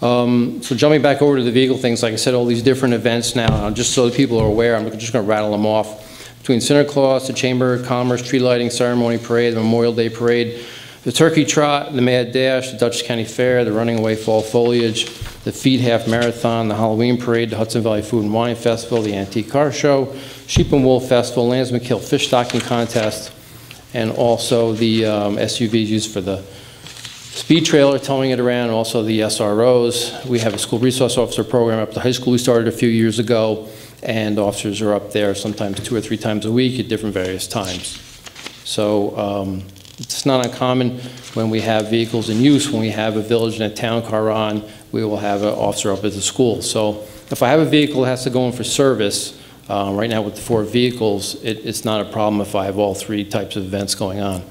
So jumping back over to the vehicle things, like I said, all these different events now, just so that people are aware, I'm just going to rattle them off. Between Santa Claus, the Chamber of Commerce, tree lighting ceremony parade, the Memorial Day parade, the Turkey Trot, the Mad Dash, the Dutchess County Fair, the Running Away Fall Foliage, the Feed Half Marathon, the Halloween Parade, the Hudson Valley Food and Wine Festival, the Antique Car Show, Sheep and Wool Festival, Landsman Kill Fish Stocking Contest, and also the SUVs used for the speed trailer, towing it around, and also the SROs. We have a school resource officer program up at the high school we started a few years ago, and officers are up there sometimes 2 or 3 times a week at different various times. So it's not uncommon when we have vehicles in use, when we have a village and a town car on, we will have an officer up at the school. So if I have a vehicle that has to go in for service, right now with the 4 vehicles, it's not a problem if I have all 3 types of events going on.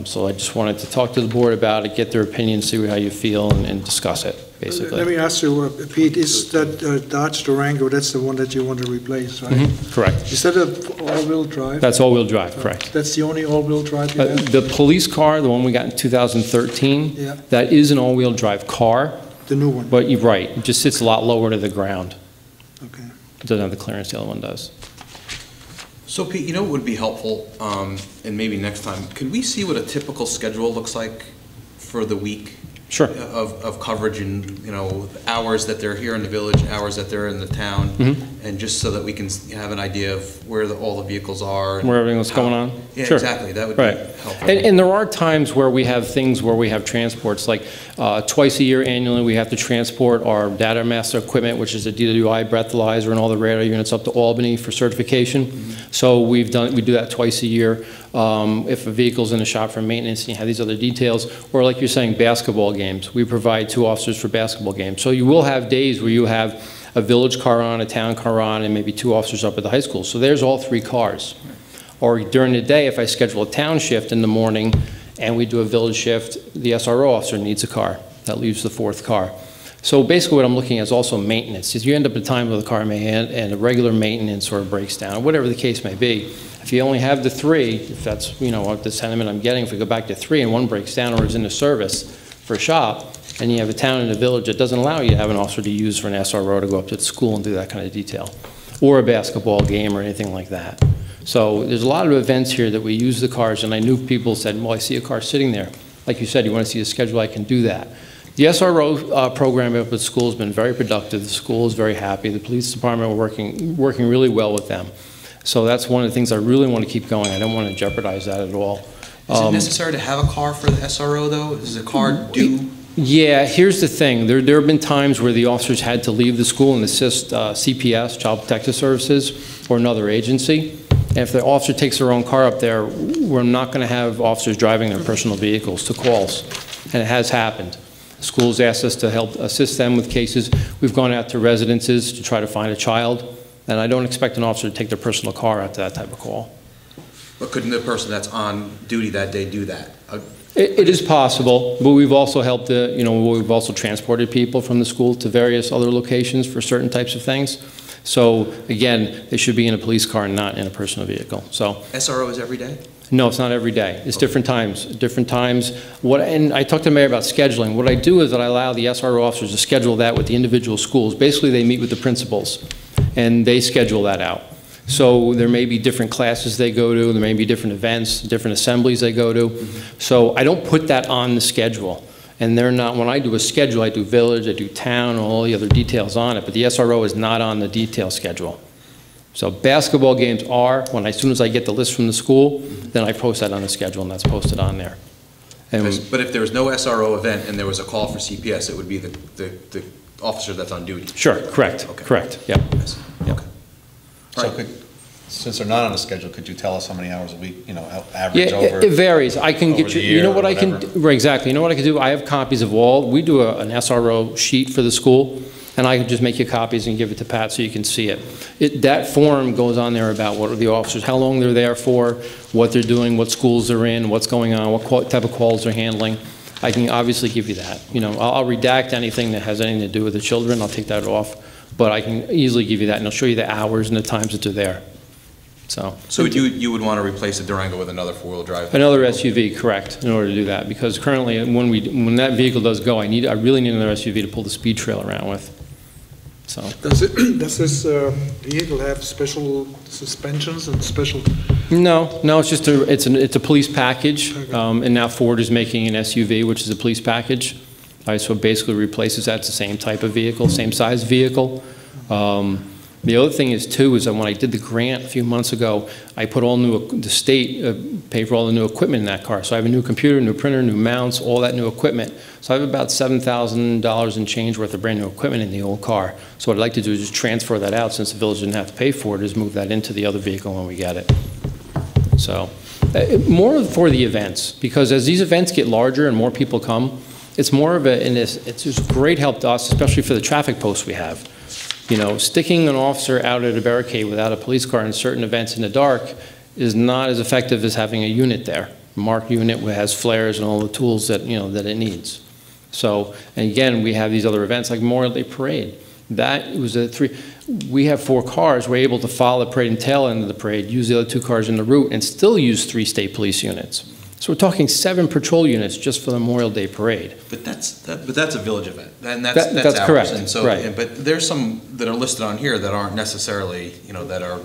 So I just wanted to talk to the board about it, get their opinion, see how you feel, and discuss it, basically.
Let me ask you, Pete, is that Dodge Durango, that's the one that you want to replace, right?
Mm-hmm. Correct.
Is that an all-wheel drive?
That's all-wheel drive, correct.
That's the only all-wheel drive you have?
The police car, the one we got in 2013,
Yeah.
that is an all-wheel drive car.
The new one?
But you're right, it just sits a lot lower to the ground.
Okay.
It doesn't have the clearance the other one does.
So Pete, you know what would be helpful, and maybe next time, could we see what a typical schedule looks like for the week?
Sure.
Of coverage and, you know, hours that they're here in the village, hours that they're in the town, and just so that we can have an idea of where all the vehicles are. And
where everything's going on?
Yeah,
Sure.
exactly, that would
Right.
be helpful.
And there are times where we have things where we have transports, like twice a year annually, we have to transport our data master equipment, which is the DWI breathalyzer and all the radar units up to Albany for certification. So we do that twice a year. If a vehicle's in the shop for maintenance and you have these other details, or like you're saying, basketball games, we provide 2 officers for basketball games. So you will have days where you have a village car on, a town car on, and maybe 2 officers up at the high school. So there's all 3 cars. Or during the day, if I schedule a town shift in the morning and we do a village shift, the SRO officer needs a car. That leaves the 4th car. So basically what I'm looking at is also maintenance. If you end up at a time where the car may end a regular maintenance or breaks down, whatever the case may be, if you only have the 3, if that's, you know, the sentiment I'm getting, if we go back to 3 and one breaks down or is in the service for a shop, and you have a town and a village that doesn't allow you to have an officer to use for an SRO to go up to the school and do that kind of detail, or a basketball game or anything like that. So there's a lot of events here that we use the cars, and I knew people said, well, I see a car sitting there. Like you said, you want to see the schedule, I can do that. The SRO program up at the school has been very productive. The school is very happy. The police department are working really well with them. So that's one of the things I really want to keep going. I don't want to jeopardize that at all.
Is it necessary to have a car for the SRO, though? Is the car due?
Yeah, here's the thing. There have been times where the officers had to leave the school and assist CPS, Child Protective Services, or another agency. And if the officer takes their own car up there, we're not going to have officers driving their personal vehicles to calls. And it has happened. Schools asked us to help assist them with cases. We've gone out to residences to try to find a child. And I don't expect an officer to take their personal car out to that type of call.
But couldn't the person that's on duty that day do that?
It is possible, but we've also helped we've also transported people from the school to various other locations for certain types of things. So again, they should be in a police car and not in a personal vehicle. So
SRO is every day?
No, it's not every day. It's different times. And I talked to the mayor about scheduling. What I do is that I allow the SRO officers to schedule that with the individual schools. Basically, they meet with the principals, and they schedule that out. So there may be different classes they go to, there may be different events, different assemblies they go to. So I don't put that on the schedule. And they're not, when I do a schedule, I do village, I do town, all the other details on it, but the SRO is not on the detail schedule. So basketball games are, as soon as I get the list from the school, then I post that on the schedule, and that's posted on there. And
But if there was no SRO event and there was a call for CPS, it would be the officer that's on duty?
sure, correct,
Okay.
correct, yeah.
Okay.
So since they're not on the schedule, could you tell us how many hours a week, average
Yeah,
over?
it varies. I can
over
get
the
you, you know
year
what
or
I can,
whatever?
right, exactly. You know what I can do? I have copies of all, we do an SRO sheet for the school, and I can just make you copies and give it to Pat so you can see it. That form goes on there about what are the officers, how long they're there for, what they're doing, what schools they're in, what's going on, what type of calls they're handling. I can obviously give you that. I'll redact anything that has anything to do with the children, I'll take that off, but I can easily give you that, and I'll show you the hours and the times that they're there.
So you would want to replace the Durango with another four-wheel drive?
Another SUV, correct, in order to do that, because currently, when that vehicle does go, I really need another SUV to pull the speed trail around with. So,
Does this vehicle have special suspensions and special?
no, it's just it's a police package, and now Ford is making an SUV, which is a police package. So it basically replaces that. It's the same type of vehicle, same size vehicle. The other thing is, too, is that when I did the grant a few months ago, I put the state paid for all the new equipment in that car. So I have a new computer, new printer, new mounts, all that new equipment. So I have about $7,000 and change worth of brand new equipment in the old car. So what I'd like to do is just transfer that out, since the village didn't have to pay for it, is move that into the other vehicle when we get it. So more for the events, because as these events get larger and more people come, it's more of it's just great help to us, especially for the traffic posts we have. Sticking an officer out at a barricade without a police car in certain events in the dark is not as effective as having a unit there. A marked unit has flares and all the tools that, that it needs. So, and again, we have these other events like Memorial Day Parade. That was we have 4 cars. We're able to follow the parade and tail end of the parade, use the other 2 cars in the route, and still use 3 state police units. So we're talking 7 patrol units just for the Memorial Day Parade.
But that's a village event, and that's ours.
Correct.
And so,
right.
But there's some that are listed on here that aren't necessarily, that are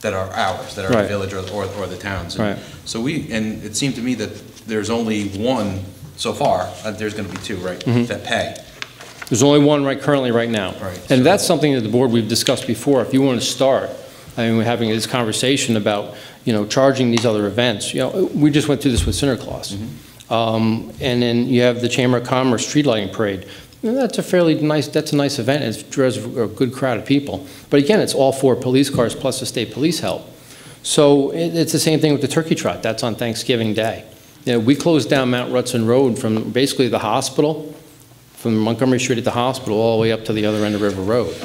ours, that are
right.
the village or the towns.
Right.
So and it seemed to me that there's only one so far. There's going to be 2, right?
Mm-hmm.
That pay.
There's only one currently right now.
Right.
And that's something that the board we've discussed before. If you want to start, we're having this conversation about, charging these other events. We just went through this with Santa Claus.
Mm-hmm.
And then you have the Chamber of Commerce street lighting parade. That's a nice event. It draws a good crowd of people. But again, it's all 4 police cars plus the state police help. So it's the same thing with the turkey trot. That's on Thanksgiving Day. We closed down Mount Rutson Road from basically the hospital, from Montgomery Street at the hospital, all the way up to the other end of River Road.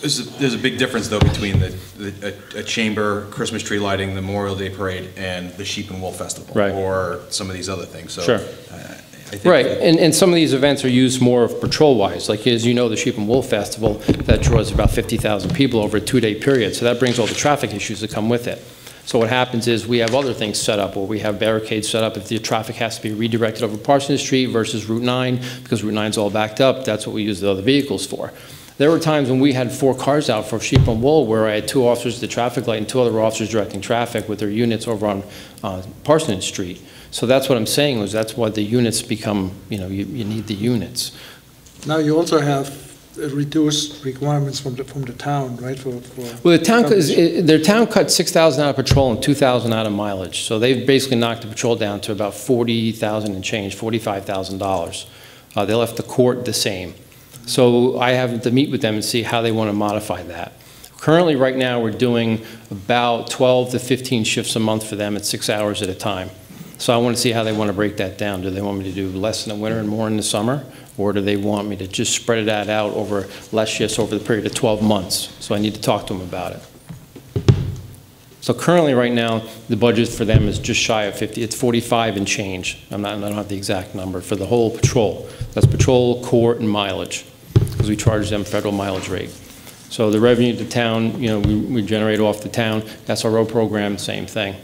There's a big difference, though, between a chamber Christmas tree lighting, the Memorial Day Parade, and the Sheep and Wool Festival,
right.
or some of these other things. So,
sure.
I think
right, and some of these events are used more of patrol-wise. Like, as you know, the Sheep and Wool Festival, that draws about 50,000 people over a 2-day period. So that brings all the traffic issues that come with it. So what happens is we have other things set up, where we have barricades set up if the traffic has to be redirected over Parsons Street versus Route 9, because Route 9's all backed up. That's what we use the other vehicles for. There were times when we had 4 cars out for Sheep and Wool, where I had 2 officers at the traffic light and 2 other officers directing traffic with their units over on Parsons Street. So that's what I'm saying, was that's why the units become, you need the units.
Now you also have reduced requirements from the town, right?
Well, their town cut 6,000 out of patrol and 2,000 out of mileage. So they've basically knocked the patrol down to about 40,000 and change, $45,000. They left the court the same. So I have to meet with them and see how they want to modify that. Currently, right now, we're doing about 12 to 15 shifts a month for them at 6 hours at a time. So I want to see how they want to break that down. Do they want me to do less in the winter and more in the summer? Or do they want me to just spread that out over less shifts over the period of 12 months? So I need to talk to them about it. So currently, right now, the budget for them is just shy of 50. It's 45 and change. I don't have the exact number for the whole patrol. That's patrol, court, and mileage, because we charge them federal mileage rate. So the revenue to the town, we generate off the town. SRO program, same thing.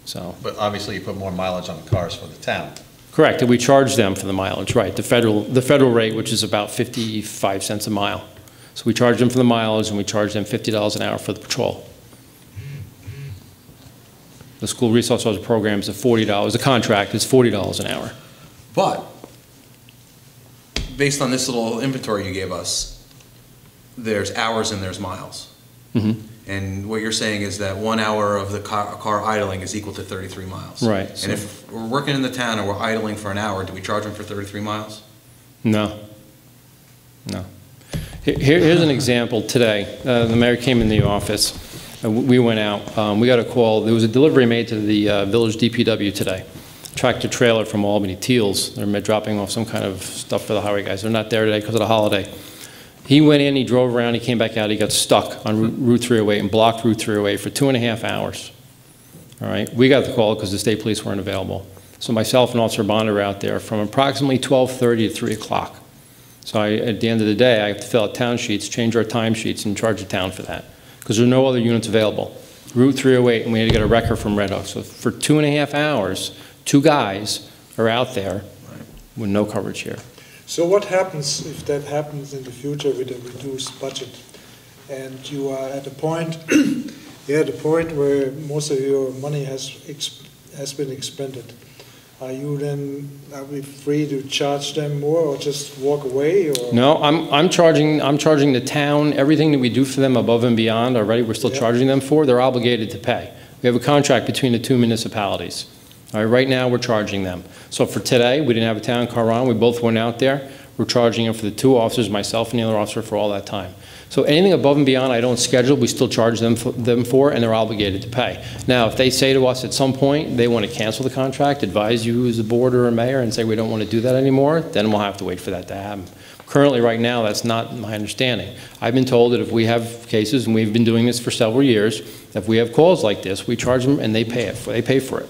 So.
But obviously, you put more mileage on the cars for the town.
Correct, and we charge them for the mileage, right? The federal rate, which is about 55 cents a mile. So we charge them for the mileage, and we charge them $50 an hour for the patrol. The school resource officer program is at $40. The contract is $40 an hour.
But based on this little inventory you gave us, there's hours and there's miles.
Mm-hmm.
And what you're saying is that 1 hour of the car idling is equal to 33 miles.
Right.
And if we're working in the town and we're idling for an hour, do we charge them for 33 miles?
No. No. Here's an example today. The mayor came in the office. We went out. We got a call. There was a delivery made to the village DPW today. Tractor trailer from Albany, Teals. They're dropping off some kind of stuff for the highway guys. They're not there today because of the holiday. He went in, he drove around, he came back out, he got stuck on Route 308 and blocked Route 308 for 2.5 hours. All right, we got the call because the state police weren't available. So myself and Officer Bond are out there from approximately 12:30 to 3 o'clock. So at the end of the day, I have to fill out town sheets, change our time sheets, and charge the town for that because there are no other units available. Route 308, and we had to get a wrecker from Red Hook. So for 2.5 hours, 2 guys are out there with no coverage here.
So what happens if that happens in the future with a reduced budget? And you are at a point, you're at a point where most of your money has been expended. Are we free to charge them more or just walk away? Or?
No, I'm charging the town everything that we do for them above and beyond already. We're still charging them for. They're obligated to pay. We have a contract between the 2 municipalities. All right, right now we're charging them. So for today, we didn't have a town car on. We both went out there. We're charging them for the 2 officers, myself and the other officer, for all that time. So anything above and beyond I don't schedule, we still charge them for, and they're obligated to pay. Now, if they say to us at some point they want to cancel the contract, advise you as a board or a mayor and say we don't want to do that anymore, then we'll have to wait for that to happen. Currently, right now, that's not my understanding. I've been told that if we have cases, and we've been doing this for several years, if we have calls like this, we charge them and they pay for it.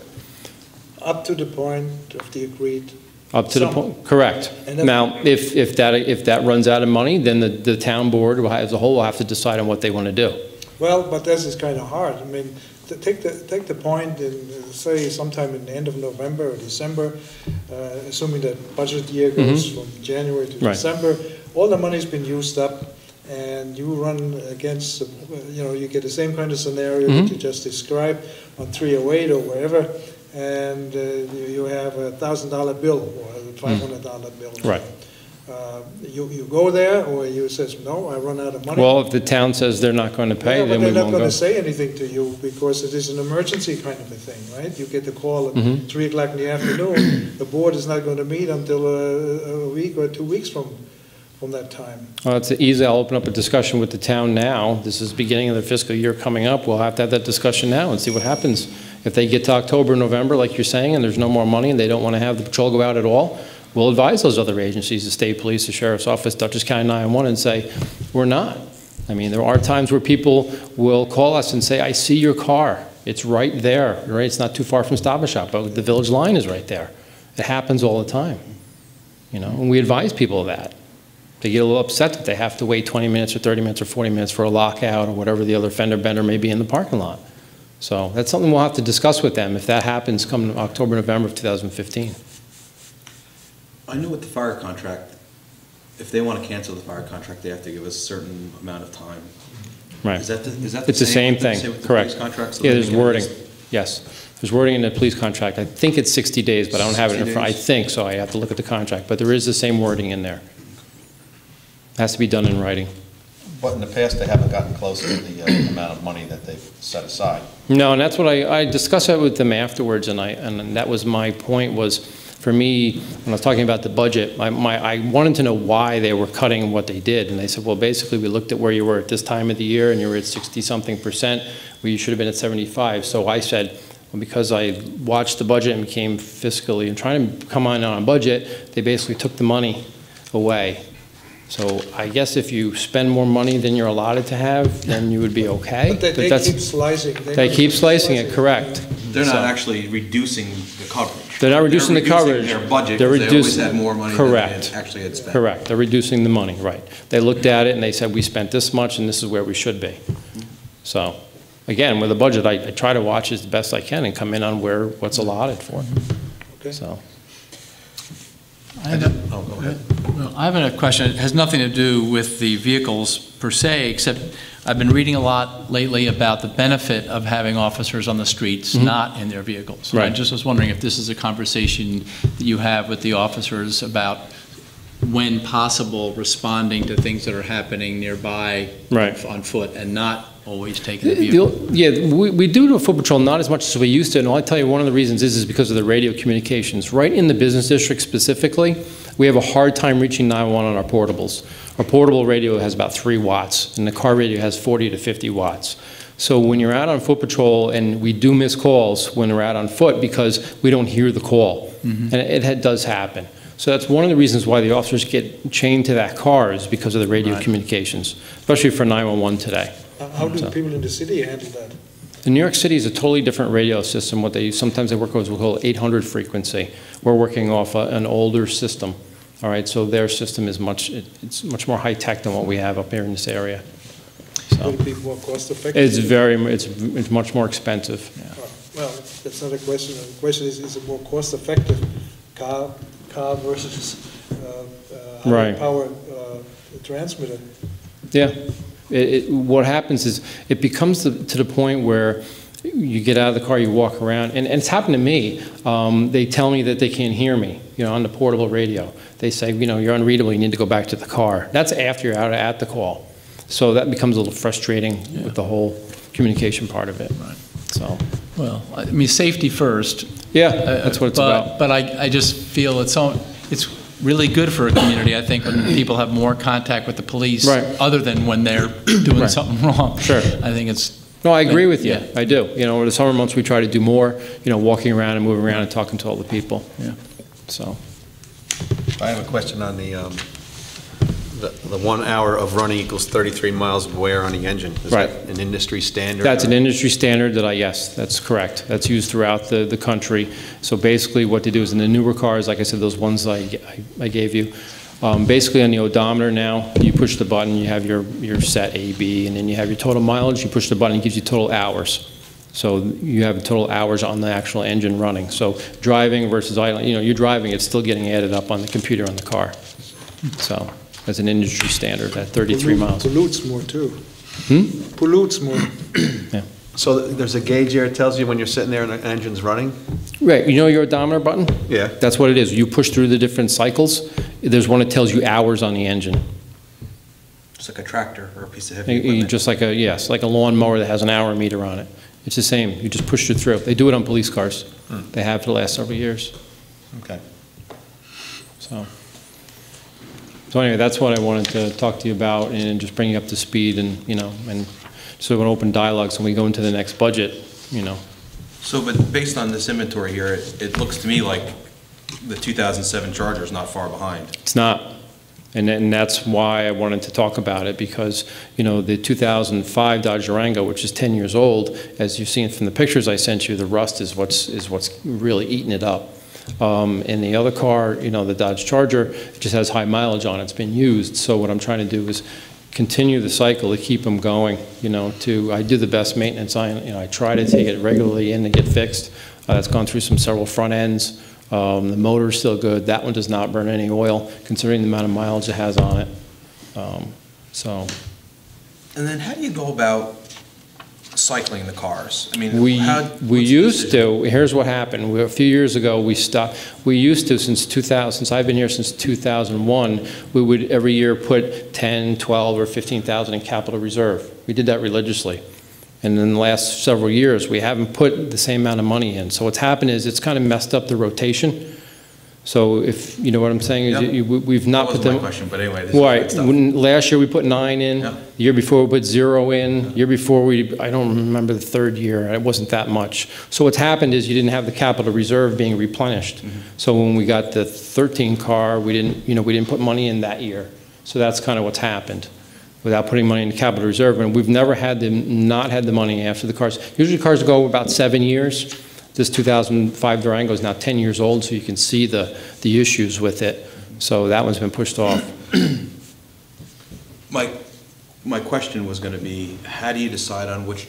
Up to the point of the agreed. Up to the point, correct. Now, if that runs out of money, then the town board as a whole will have to decide on what they want to do.
Well, but this is kind of hard. I mean, take the point in, say, sometime in the end of November or December, assuming that budget year goes from January to December, all the money's been used up, and you run against, you get the same kind of scenario that you just described on 308 or wherever, and you have a $1,000 bill or a $500 bill.
Right.
You go there, or you says, no, I run out of money.
Well, if the town says they're not going to pay, then we won't go.
But they're not going to say anything to you because it is an emergency kind of a thing, right? You get the call at 3 o'clock in the afternoon. The board is not going to meet until a week or 2 weeks from that time.
Well, it's easy. I'll open up a discussion with the town now. This is the beginning of the fiscal year coming up. We'll have to have that discussion now and see what happens. If they get to October, November, like you're saying, and there's no more money and they don't want to have the patrol go out at all, we'll advise those other agencies, the state police, the sheriff's office, Dutchess County 911, and say, we're not. I mean, there are times where people will call us and say, I see your car. It's right there, right? It's not too far from Stop and Shop, but the village line is right there. It happens all the time, and we advise people of that. They get a little upset that they have to wait 20 minutes or 30 minutes or 40 minutes for a lockout or whatever the other fender bender may be in the parking lot. So that's something we'll have to discuss with them if that happens come October, November of 2015.
I know with the fire contract, if they want to cancel the fire contract, they have to give us a certain amount of time.
Right.
Is that
it's the same thing, correct. Yeah, there's wording. Yes. There's wording in the police contract. I think it's 60 days, but I don't have it in front. I think so. I have to look at the contract. But there is the same wording in there. It has to be done in writing.
But in the past, they haven't gotten close to the amount of money that they've set aside.
No, and that's what I discussed that with them afterwards, and that was my point was, for me, when I was talking about the budget, I wanted to know why they were cutting what they did. And they said, well, basically, we looked at where you were at this time of the year, and you were at 60-something%, where you should have been at 75. So I said, well, because I watched the budget and became fiscally and trying to come on a budget, they basically took the money away. So I guess if you spend more money than you're allotted to have, then you would be okay.
But they keep slicing.
They keep slicing it, correct.
They're not actually reducing the coverage.
They're not reducing the coverage.
Their budget,
they're
they always had more money than they actually had spent.
Correct. They're reducing the money, right. They looked at it and they said, we spent this much and this is where we should be. So, again, with a budget, I try to watch as the best I can and come in on what's allotted for.
Okay.
So.
I have a question. It has nothing to do with the vehicles per se, except I've been reading a lot lately about the benefit of having officers on the streets not in their vehicles.
Right.
I just was wondering if this is a conversation that you have with the officers about, when possible, responding to things that are happening nearby on foot and not always taking the vehicle.
Yeah, we do a foot patrol, not as much as we used to, and I'll tell you one of the reasons is because of the radio communications. Right in the business district specifically, we have a hard time reaching 911 on our portables. Our portable radio has about 3 watts, and the car radio has 40 to 50 watts. So when you're out on foot patrol, and we do miss calls when we're out on foot because we don't hear the call, and it does happen. So that's one of the reasons why the officers get chained to that car is because of the radio communications, especially for 911 today.
How do the people in the city handle that?
In New York City is a totally different radio system. What they use, sometimes they work with what's called 800 frequency. We're working off an older system. All right, so their system is it's much more high tech than what we have up here in this area. So
Will it be more cost effective?
it's much more expensive. Yeah.
Well, that's not a question. The question is it more cost effective car versus high power transmitter?
Yeah. What happens is it becomes to the point where you get out of the car, you walk around, and it's happened to me. They tell me that they can't hear me, on the portable radio. They say, you're unreadable, you need to go back to the car. That's after you're out at the call. So that becomes a little frustrating with the whole communication part of it.
Right.
So.
Well, I mean, safety first.
Yeah, that's what it's about.
But I just feel it's really good for a community, I think, when people have more contact with the police, other than when they're doing something wrong. Sure. I think it's...
No, I agree with you. Yeah. I do. Over the summer months, we try to do more, walking around and moving around and talking to all the people. Yeah. So.
I have a question on the 1 hour of running equals 33 miles of wear on the engine. Is that an industry standard?
That's an industry standard yes, that's correct. That's used throughout the country. So basically what they do is in the newer cars, like I said, those ones I gave you, basically on the odometer now, you push the button, you have your set A, B, and then you have your total mileage, you push the button, it gives you total hours. So you have total hours on the actual engine running. So driving versus idling, you're driving, it's still getting added up on the computer on the car. So that's an industry standard at 33 miles.
Pollutes more too. Pollutes more.
Yeah.
So there's a gauge here that tells you when you're sitting there and the engine's running?
Right. Your odometer button?
Yeah.
That's what it is. You push through the different cycles. There's one that tells you hours on the engine.
It's like a tractor or a piece of heavy equipment.
Just like like a lawnmower that has an hour meter on it. It's the same. You just push it through. They do it on police cars. They have for the last several years.
Okay.
So anyway, that's what I wanted to talk to you about and just bring you up to speed and, and so we want to open dialogue so when we go into the next budget,
So, but based on this inventory here, it looks to me like the 2007 Charger is not far behind.
It's not. And that's why I wanted to talk about it because, the 2005 Dodge Durango, which is 10 years old, as you've seen from the pictures I sent you, the rust is what's really eating it up. And the other car, the Dodge Charger, it just has high mileage on it. It's been used. So what I'm trying to do is continue the cycle to keep them going, I do the best maintenance. I try to take it regularly in to get fixed. That's gone through several front ends. The motor's still good. That one does not burn any oil, considering the amount of mileage it has on it.
And then how do you go about cycling the cars? I mean,
we used to. Here's what happened. A few years ago, we stopped. We used to, since I've been here since 2001, we would every year put 10, 12, or 15,000 in capital reserve. We did that religiously. And in the last several years, we haven't put the same amount of money in. So what's happened is it's kind of messed up the rotation. So if, you know what I'm saying, is we've not put them.
That wasn't my question, but anyway. This
right.
Is
last year we put 9 in. The year before we put 0 in. Year before I don't remember the third year. It wasn't that much. So what's happened is you didn't have the capital reserve being replenished. So when we got the 13 car, we didn't put money in that year. So that's kind of what's happened, without putting money in the capital reserve. And we've never not had the money after the cars. Usually cars go about 7 years. This 2005 Durango is now 10 years old, so you can see the issues with it. So that one's been pushed off.
My question was going to be, how do you decide on which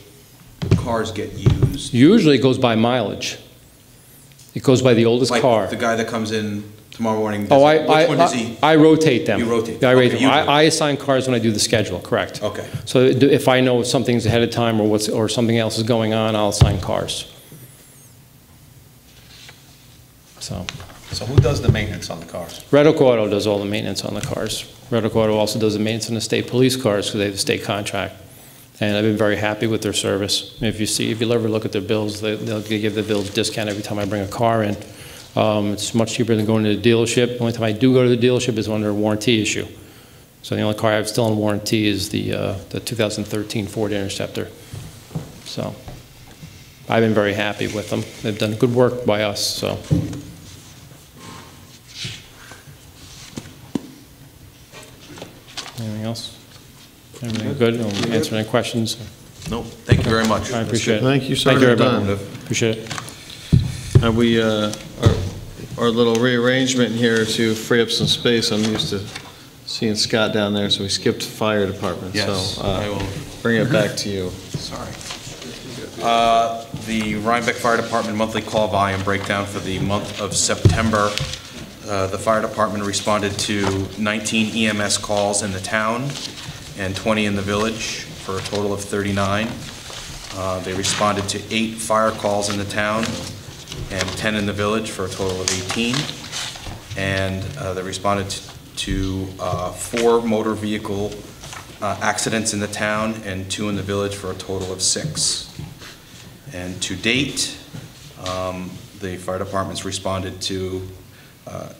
cars get used?
Usually it goes by mileage. It goes by the oldest car.
The guy that comes in tomorrow morning,
I rotate them.
You rotate
them. I assign cars when I do the schedule, correct.
Okay.
So if I know something's ahead of time or something else is going on, I'll assign cars.
So who does the maintenance on the cars?
Red Oak Auto does all the maintenance on the cars. Red Oak Auto also does the maintenance on the state police cars because they have a state contract. and I've been very happy with their service. If you ever look at their bills, they'll give the bills discount every time I bring a car in. It's much cheaper than going to the dealership. The only time I do go to the dealership is when there's a warranty issue. So the only car I have still in warranty is the 2013 Ford Interceptor. So I've been very happy with them. They've done good work by us, so. Anything else? Everything good? I'll answer any questions.
No, thank you very much.
I appreciate it.
Thank you,
Thank you,
Sergeant
everyone.
Dunn.
Appreciate it.
And we, our little rearrangement here to free up some space, I'm used to seeing Scott down there, so we skipped fire department.
Yes,
So
I will.
bring it back to you.
Sorry. The Rhinebeck Fire Department monthly call volume breakdown for the month of September. The fire department responded to 19 EMS calls in the town and 20 in the village for a total of 39. They responded to 8 fire calls in the town and 10 in the village for a total of 18. And they responded to 4 motor vehicle accidents in the town and 2 in the village for a total of 6. And to date, the fire departments responded to a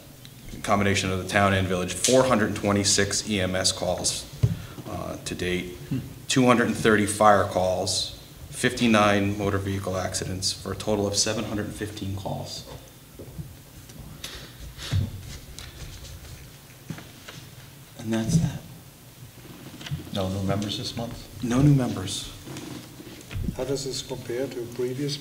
combination of the town and village, 426 EMS calls to date, 230 fire calls, 59 motor vehicle accidents for a total of 715 calls. And that's that.
No new members this month?
No new members.
How does this compare to previous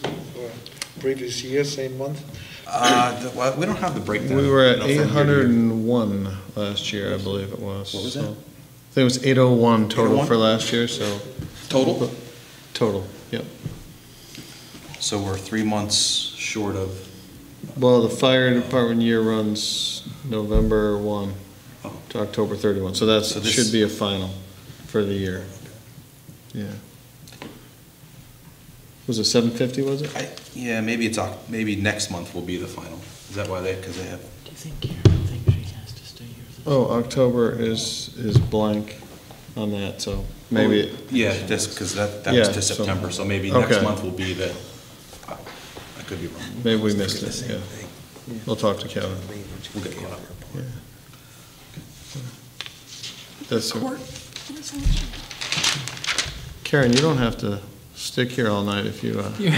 year, same month?
Well, we don't have the breakdown.
We were at
I don't know if I'm here.
801 last year, I believe it was.
What was
So,
that?
I think it was 801 total
801?
for last year, so.
Total?
Total, yep.
So we're 3 months short of,
Well, the fire department year runs November 1 to October 31, so that
So this-
should be a final for the year. Yeah. Was it 750, was it?
yeah, maybe next month will be the final. Is that why because they have,
Do you think Karen thinks she has to stay here?
Oh, October is blank on that, so maybe.
yeah, because that
Yeah,
was to
so-
September, so maybe next
Okay.
month will be the, I could be wrong.
Maybe we missed it, yeah. We'll talk to Kevin.
We'll get caught up.
Yeah. That's, Karen, you don't have to stick here all night if you,
You're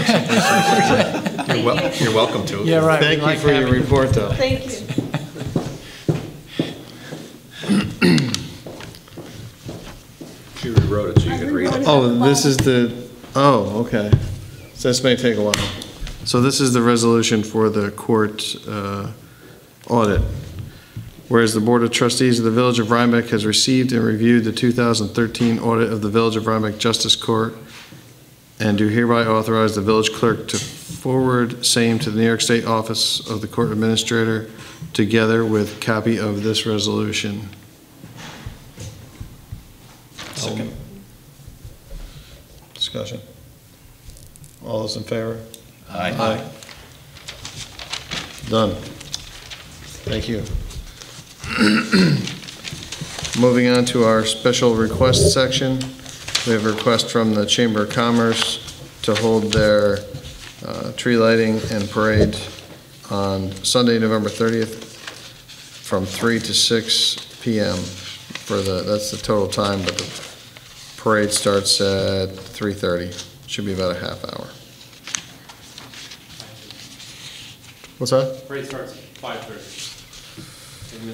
welcome to.
Yeah, right.
thank you for your report, though.
Thank you.
She rewrote it so you could read it.
Oh, this is okay. So this may take a while. So this is the resolution for the court audit. Whereas the Board of Trustees of the Village of Rhinebeck has received and reviewed the 2013 audit of the Village of Rhinebeck Justice Court and do hereby authorize the village clerk to forward same to the New York State Office of the Court Administrator together with copy of this resolution.
Second.
Discussion. All those in favor?
Aye.
Done. Thank you. Moving on to our special request section. We have a request from the Chamber of Commerce to hold their tree lighting and parade on Sunday, November 30th from 3 to 6 p.m. That's the total time, but the parade starts at 3:30. Should be about a half hour. What's that?
Parade starts at 5:30. I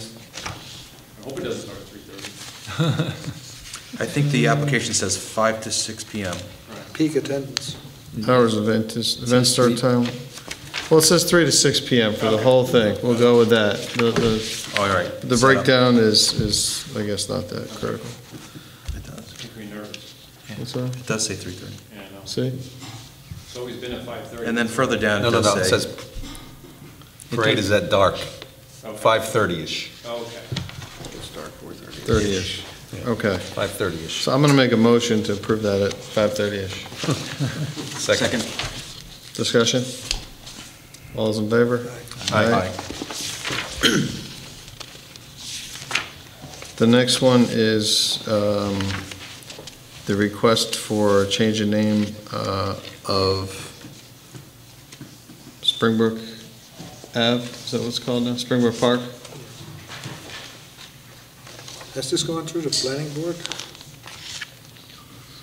hope it doesn't start at 3:30.
I think the application says 5 to 6 p.m.
Peak attendance.
Hours of event start time. Well, it says 3 to 6 p.m. for the whole thing. We'll go with that.
All right.
The breakdown is, I guess, not that critical.
It does.
Make me nervous.
What's that?
It does say 3:30.
Yeah, I know.
See?
It's always been at 5:30.
And then further down,
No,
it
no,
does
no, it
say.
says parade is at dark, 5:30-ish.
Oh, okay.
It's dark, 4:30.
30-ish. Okay.
5:30-ish.
So I'm going to make a motion to approve that at 5:30-ish.
Second.
Discussion? All those in favor?
Aye.
The next one is the request for change in name of Springbrook Ave, is that what it's called now? Springbrook Park?
Has this gone through the planning board?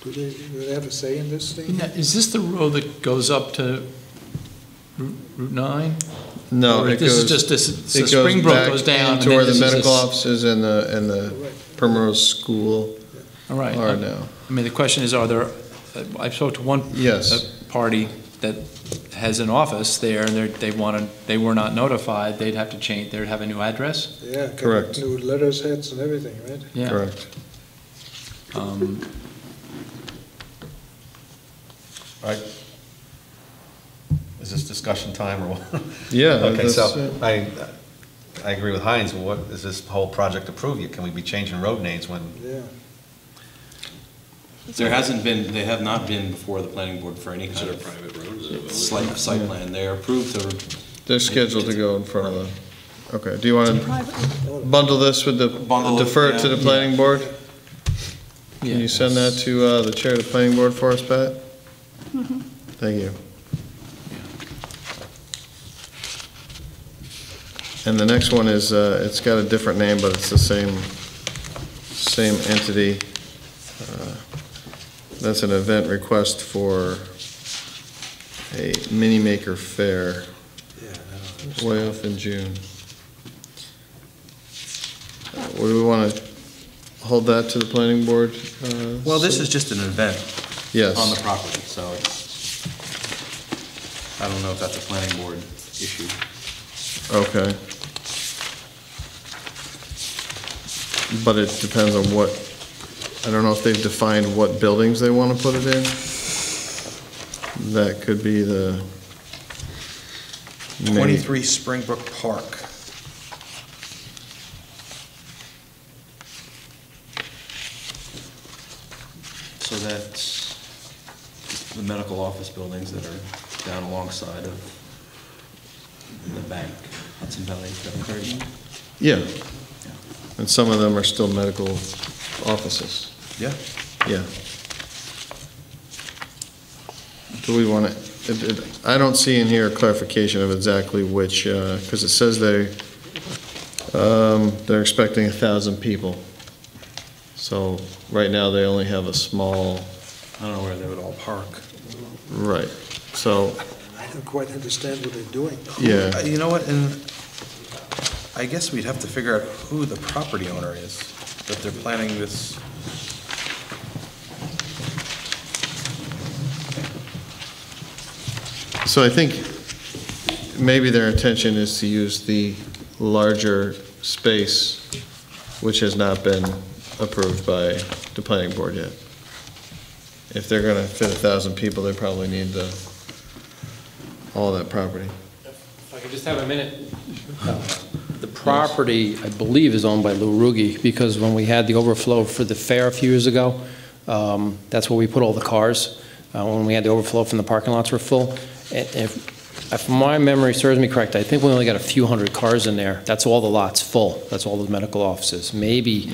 Do they have a say in this thing?
Is this the road that goes up to Route 9?
No,
Or
it
this is
goes,
just this, so
it goes
Springbrook
back
goes down. and
into
then
where the
this is
medical
this-
offices and the Primrose School
All right.
are now.
I mean, the question is, are there, I spoke to one
Yes.
party that has an office there, and they were not notified, they'd have to change, they'd have a new address?
Yeah,
Correct.
new letters, heads and everything, right?
Yeah.
Correct.
Right. Is this discussion time or what?
Yeah.
Okay, so
that's-
I agree with Heinz. What, is this whole project approved yet? Can we be changing road names when?
Yeah.
There hasn't been, they have not been before the planning board for any kind of
Private roads.
site plan. They are approved to.
They're scheduled to go in front of the, okay, do you want to bundle this with the,
Bundle it,
defer it to the
yeah.
planning board? Can
Yeah.
you send that to the chair of the planning board for us, Pat? Thank you. And the next one is, it's got a different name, but it's the same entity. That's an event request for a mini maker fair way off in June. What do we want to hold that to the planning board?
Well, this is just an event
Yes.
on the property, so it's, I don't know if that's a planning board issue.
Okay. But it depends on what, I don't know if they've defined what buildings they want to put it in. That could be the.
23 Springbrook Park. So that's the medical office buildings that are down alongside of the bank, Hudson Valley, 730.
Yeah. And some of them are still medical offices.
Yeah.
Yeah. Do we want to, I don't see in here a clarification of exactly which, because it says they're expecting 1,000 people. So right now, they only have a small,
I don't know where they would all park.
right, so,
I don't quite understand what they're doing.
yeah.
You know what, and I guess we'd have to figure out who the property owner is, that they're planning this.
So I think maybe their intention is to use the larger space, which has not been approved by the planning board yet. If they're gonna fit 1,000 people, they probably need all that property.
If I could just have a minute. The property, I believe, is owned by Lou Rugi, because when we had the overflow for the fair a few years ago, that's where we put all the cars, when we had the overflow from the parking lots were full. And if my memory serves me correct, I think we only got a few hundred cars in there. That's all the lots full. That's all the medical offices. Maybe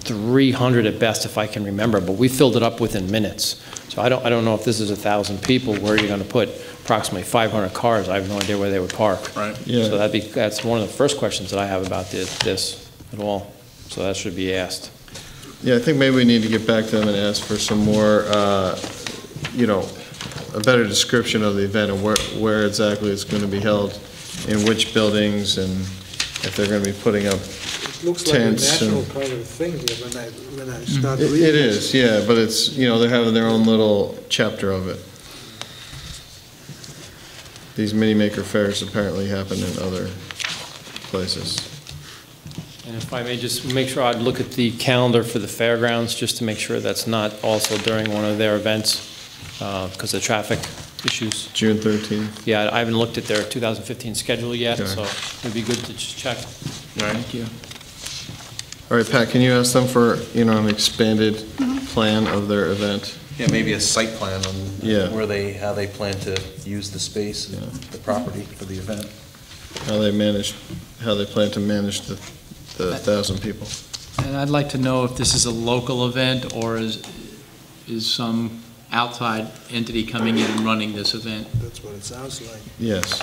300 at best, if I can remember, but we filled it up within minutes. So I don't know if this is 1,000 people, where you're going to put approximately 500 cars. I have no idea where they would park.
Right.
Yeah.
So that's one of the first questions that I have about this at all. So that should be asked.
Yeah, I think maybe we need to get back to them and ask for some more, a better description of the event and where exactly it's going to be held, in which buildings, and if they're going to be putting up
It looks like a
tents.
national kind of thing here when I start
It
reading.
is, yeah, but it's, they're having their own little chapter of it. These mini maker fairs apparently happen in other places.
And if I may just make sure, I'd look at the calendar for the fairgrounds, just to make sure that's not also during one of their events, because of traffic issues.
June 13th.
Yeah, I haven't looked at their 2015 schedule yet,
Okay.
so it'd be good to just check.
Thank you.
All right, Pat, can you ask them for, an expanded plan of their event?
Yeah, maybe a site plan on
Yeah.
how they plan to use the space, and the property for the event.
How they plan to manage the 1,000 people?
And I'd like to know if this is a local event, or is some outside entity coming in and running this event.
That's what it sounds like.
Yes.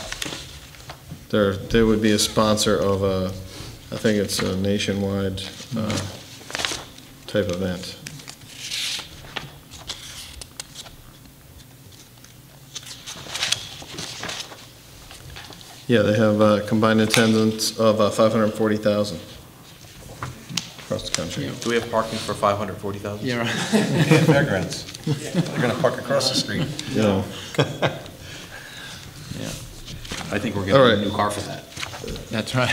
There would be a sponsor of I think it's a nationwide type event. Yeah, they have a combined attendance of 540,000 across the country.
Do we have parking for 540,000?
Yeah, right.
Yeah, fairgrounds. They're going to park across the street.
Yeah.
I think we're
All
getting
right.
a new car for that.
That's right.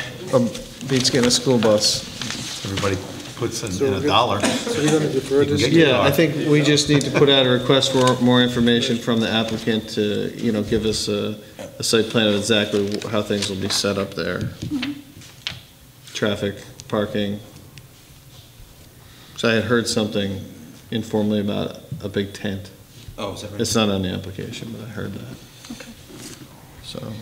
Beats getting a school bus.
Everybody puts in
So
a
we're-
dollar.
So we're gonna defer
You can
this?
get your
Yeah, I
car.
think we just need to put out a request for more information from the applicant to, give us a site plan of exactly how things will be set up there. Traffic, parking. So I had heard something informally about a big tent.
Oh, is that right?
It's not on the application, but I heard that.
Okay.
So.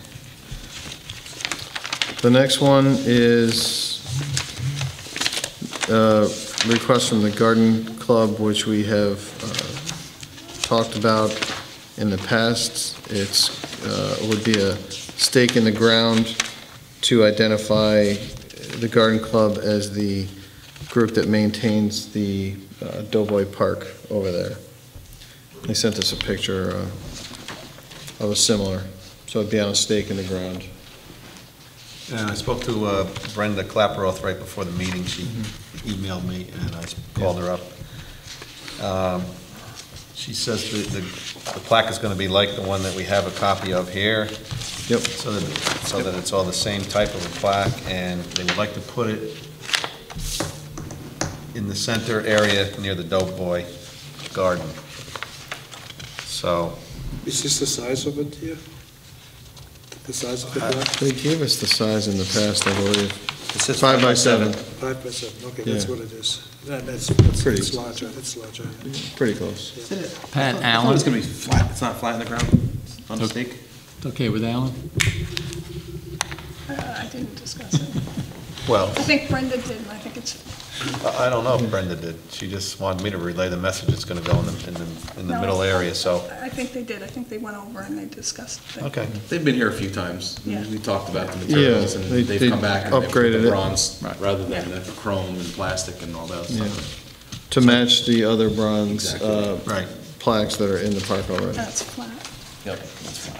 The next one is request from the Garden Club, which we have talked about in the past. It would be a stake in the ground to identify the Garden Club as the group that maintains the Doughboy Park over there. They sent us a picture of a similar, so it'd be on a stake in the ground.
And I spoke to Brenda Clapperoth right before the meeting. She emailed me, and I called her up. She says the plaque is going to be like the one that we have a copy of here.
Yep.
So that it's all the same type of a plaque, and they would like to put it in the center area near the Doughboy Garden. So,
Is this the size of it here? The size of the plaque?
They gave us the size in the past, I believe.
It says
5 by 7.
5 by 7, okay, that's
Yeah.
what it is. That's
Pretty.
it's larger, it's larger. Yeah.
Pretty close.
Pat,
I thought it
Alan?
was going to be flat. It's not flat in the ground on the stake?
It's okay with Alan?
I didn't discuss it.
well,
I think Brenda did, and I think it's,
I don't know if Brenda did. She just wanted me to relay the message. It's going to go in the
No,
middle area, so.
I think they did. I think they went over and they discussed it.
Okay.
They've been here a few times.
Yeah.
We talked about the materials,
Yeah,
and
they
they've come back and they've put
upgraded
the
it.
bronze rather than the chrome and plastic and all that
Yeah.
stuff.
To match the other bronze
Exactly.
Right.
plaques that are in the park already.
That's flat.
Yep, that's fine.